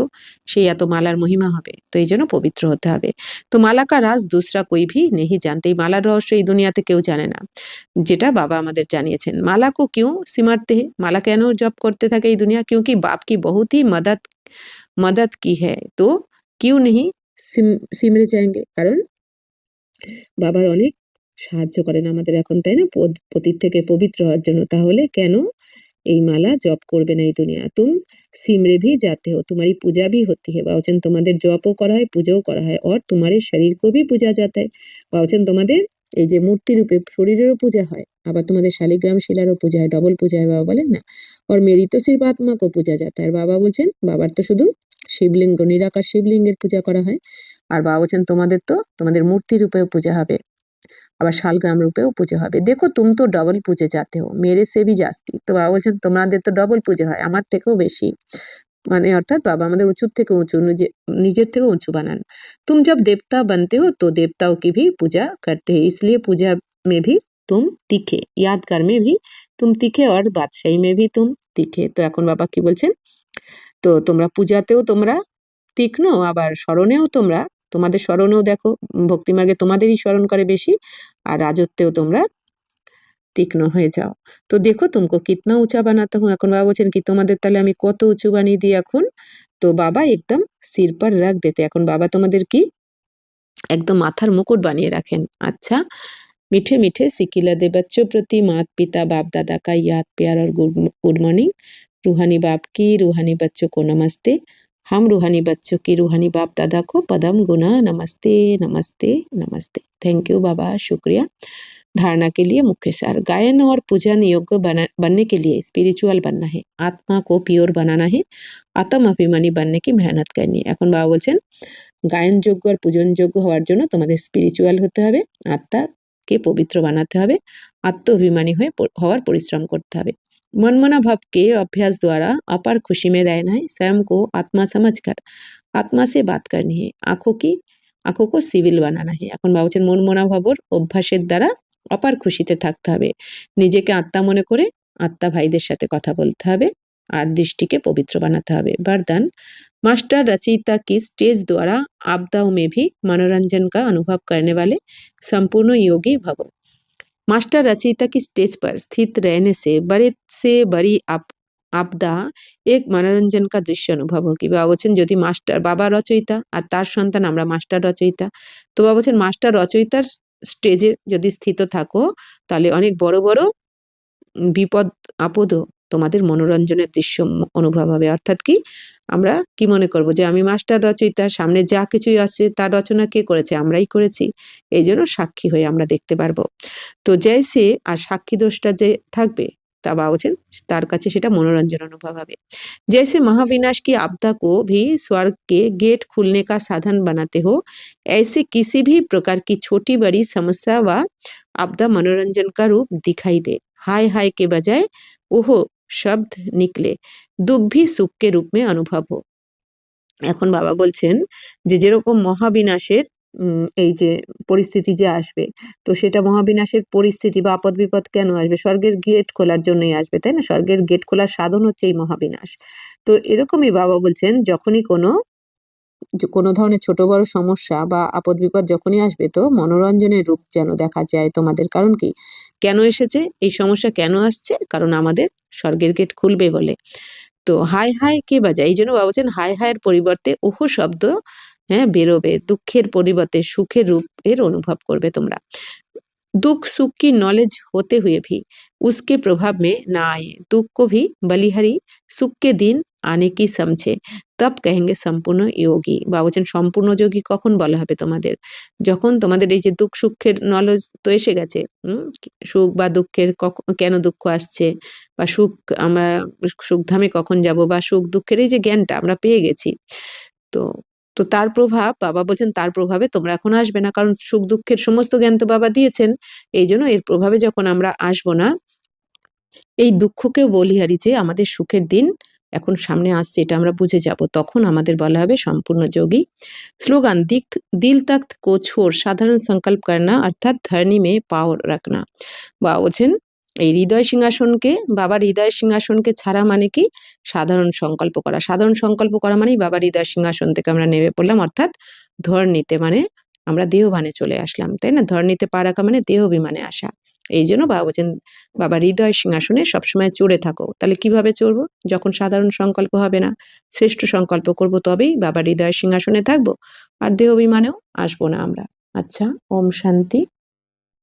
সেই এত মালার মহিমা হবে, তো এই জন্য পবিত্র হতে হবে। তো মালা কা রাজ দুসরা কোই ভি নেহি জানতে, এই মালার রহস্য এই দুনিয়াতে কেউ জানে না, যেটা বাবা আমাদের জানিয়েছেন। মালা কো কিউ সিমারতে হে, মালা কেন জপ করতে থাকে এই দুনিয়া, क्योंकि बाप की बहुत ही मदद की है, तो क्यों नहीं सिमरे जाएंगे, কারণ বাবার অনেক সাহায্য করেন আমাদের এখন, তাই না, পতিত থেকে পবিত্র হওয়ার জন্য। তাহলে কেন এই মালা জপ করবে না এই দুনিয়া। তুম সিমরে ভি जाते हो, तुम्हारी पूजा भी होती है, বাবা বলছেন তোমাদের জপও করা হয়, পূজাও করা হয়, और तुम्हारे शरीर को भी पूजा जाता है, বাবা বলছেন তোমাদের এই যে মূর্তি রূপে শরীরেরও পূজা হয়, আবার তোমাদের শালিগ্রাম শিলারও পূজা হয়, ডবল পূজা হয়, বাবা বলেন না। और मेरी तो सिर्फ आत्मा को पूजा जाता है, বাবা বলছেন বাবার তো শুধু শিবলিঙ্গ, নিরাকার শিবলিঙ্গের পূজা করা হয়, আর বাবা বলছেন তোমাদের তো তোমাদের মূর্তি রূপেও পূজা হবে, আবার শালগ্রাম রূপেও পূজা হবে। দেখো তুম তো ডবল পূজে যাতে হো মেরে সে ভি জাস্তি, তো বাবা বলছেন তোমাদের তো ডবল পূজা হয়, আমার থেকেও বেশি, মানে অর্থাৎ বাবা আমাদের উঁচুর থেকে উঁচু, নিজের থেকেও উঁচু বানান। तुम जब देवता बनते हो तो देवताओं की भी पूजा करते हैं, इसलिए पूजा में भी तुम तीखे, यादगार में भी तुम तीखे, और बादशाही में भी तुम तीखे। তো এখন বাবা কি বলছেন, তো তোমরা পূজাতেও তোমরা তীক্ষ্ণ, আবার স্মরণেও তোমরা, তোমাদের স্মরণেও দেখো ভক্তি মার্গে তোমাদেরই স্মরণ করে বেশি, আর রাজত্বেও তোমরা তীক্ষ্ণ হয়ে যাও। তো দেখো তুমকো কিতনা উঁচা বানাতে হো, এখন বাবা বলছেন কি তোমাদের তাহলে আমি কত উঁচু বানিয়ে দিই এখন। তো বাবা একদম সির পর রাখ দেতে, এখন বাবা তোমাদের কি একদম মাথার মুকুট বানিয়ে রাখেন। আচ্ছা, मीठे मीठे सिकिला दे बच्चों प्रति माता पिता बाप दादा का याद प्यार और गुड मॉर्निंग। रूहानी बाप की रूहानी बच्चों को नमस्ते, हम रूहानी बच्चों की रूहानी बाप दादा को पदम गुना नमस्ते नमस्ते नमस्ते। थैंक यू बाबा, शुक्रिया। धारणा के लिए मुख्य सार, गायन और पूजन योग्य बनने के लिए स्पिरिचुअल बनना है, आत्मा को प्योर बनाना है, आत्म अभिमानी बनने की मेहनत करनी है। এখন বাবা বলছেন গায়নযোগ্য আর পূজনযোগ্য হওয়ার জন্য তোমাদের স্পিরিচুয়াল হতে হবে, আত্মাকে পবিত্র বানাতে হবে, আত্ম অভিমানী হওয়ার परिश्रम করতে হবে। मनमना भाव के अभ्यास द्वारा अपार खुशी में रहना है, स्वयं को आत्मा समझकर आत्मा से बात करनी है, आंखों को सिविल বানানা है। এখন বাবা বলছেন মনমনা ভাবর অভ্যাসের দ্বারা অপার খুশিতে থাকতে হবে, নিজেকে আত্মা মনে করে আত্মা ভাইদের সাথে কথা বলতে হবে, আর দৃষ্টিকে পবিত্র বানাতে হবে। वरदान, मास्टर रचयिता की स्टेज द्वारा आपदाओं में भी मनोरंजन का अनुभव करने वाले संपूर्ण योगी भव। मास्टर रचयिता की स्टेज पर स्थित रहने से बड़े से बड़ी आपदा एक मनोरंजन का दृश्य अनुभव होगी। বাবা বলছেন যদি মাস্টার বাবা রচয়িতা আর তার সন্তান আমরা মাস্টার রচয়িতা। তো বাবা বলছেন মাস্টার রচয়িতার স্টেজে যদি স্থিত থাকো তাহলে অনেক বড় বড় বিপদ আপদও তোমাদের মনোরঞ্জনের দৃশ্য অনুভব হবে। অর্থাৎ কি আমরা কি মনে করব যে আমি মাস্টার রচয়িতা, সামনে যা কিছুই আসছে তার রচনা কে করেছে? আমরাই করেছি। এই জন্য সাক্ষী হয়ে আমরা দেখতে পারবো। তো जैसे আর সাক্ষী দোষটা যে থাকবে তা বাবা বলছেন তার কাছে সেটা মনোরঞ্জন অনুভব হবে। जैसे महाविनाश की आपदा को भी स्वर्ग के गेट खुलने का साधन बनाते हो, ऐसे किसी भी प्रकार की छोटी बड़ी समस्या व आपदा मनोरंजन का रूप दिखाई दे। हाय हाय के बजाय ओह शब्द निकले, दुख भी सुख के रूप में अनुभव हो। এখন বাবা বলছেন যে যেরকম মহাবিনাশের এই যে পরিস্থিতি যে আসবে, তো সেটা মহাবিনাশের পরিস্থিতি বা আপদ বিপদ কেন আসবে? স্বর্গের গেট খোলার জন্যই আসবে, তাই না? স্বর্গের গেট খোলার সাধন হচ্ছে এই মহাবিনাশ। তো এরকমই বাবা বলছেন যখনই কোনো ধরনের ছোট বড় সমস্যা বা আপদ বিপদ যখনই আসবে তো মনোরঞ্জনের রূপ যেন দেখা যায় তোমাদের। কারণ কি? কেন এসেছে? এই সমস্যা কেন আসছে? কারণ আমাদের স্বর্গের গেট খুলবে বলে। তো হায় হায় কে বাজায়? এইজন্য বাবা বলছেন হায় হায়ের পরিবর্তে ওহ শব্দ বেরোবে। দুঃখের পরিবর্তে সুখের রূপের অনুভব করবে তোমরা। दुख सुख की नॉलेज होते हुए भी उसके प्रभाव में ना आए, दुख को भी बलिहारी सुख के दिन आने की समझे, तब कहेंगे সম্পূর্ণ যোগী। বা বলছেন সম্পূর্ণ যোগী কখন বলা হবে তোমাদের? যখন তোমাদের এই যে দুঃখ সুখের নলেজ তো এসে গেছে, সুখ বা দুঃখের কেন দুঃখ আসছে বা সুখ আমরা সুখধামে কখন যাব বা সুখ দুঃখের এই যে জ্ঞানটা আমরা পেয়ে গেছি। তো তো তার প্রভাব বাবা বলছেন তার প্রভাবে তোমরা এখন আসবে না। কারণ সুখ দুঃখের সমস্ত জ্ঞান তো বাবা দিয়েছেন। এইজন্য এর প্রভাবে যখন আমরা আসবো না, এই দুঃখকেও বলিহারি যে আমাদের সুখের দিন এখন সামনে আসছে এটা আমরা বুঝে যাব। তখন আমাদের বলা হবে সম্পূর্ণ যোগী। স্লোগান দিল তख्त को छोड़ সাধারণ সংকল্প करना অর্থাৎ ধরনী মে পাও রাখনা। বাবা বলছেন এই হৃদয় সিংহাসনকে বাবার হৃদয় সিংহাসনকে ছাড়া মানে কি? সাধারণ সংকল্প করা। সাধারণ সংকল্প করা মানেই বাবার হৃদয় সিংহাসন থেকে আমরা নেমে পড়লাম, অর্থাৎ ধরনীতে মানে আমরা দেহভানে চলে আসলাম, তাই না? ধরনীতে পা রাখা মানে দেহবিমানে আসা। এই জন্য বাবা বলছেন বাবা হৃদয় সিংহাসনে সবসময় চড়ে থাকো। তাহলে কিভাবে চড়বো? যখন সাধারণ সংকল্প হবে না, শ্রেষ্ঠ সংকল্প করব তবেই বাবার হৃদয় সিংহাসনে থাকবো আর দেহবিমানেও আসবো না আমরা। আচ্ছা, ওম শান্তি।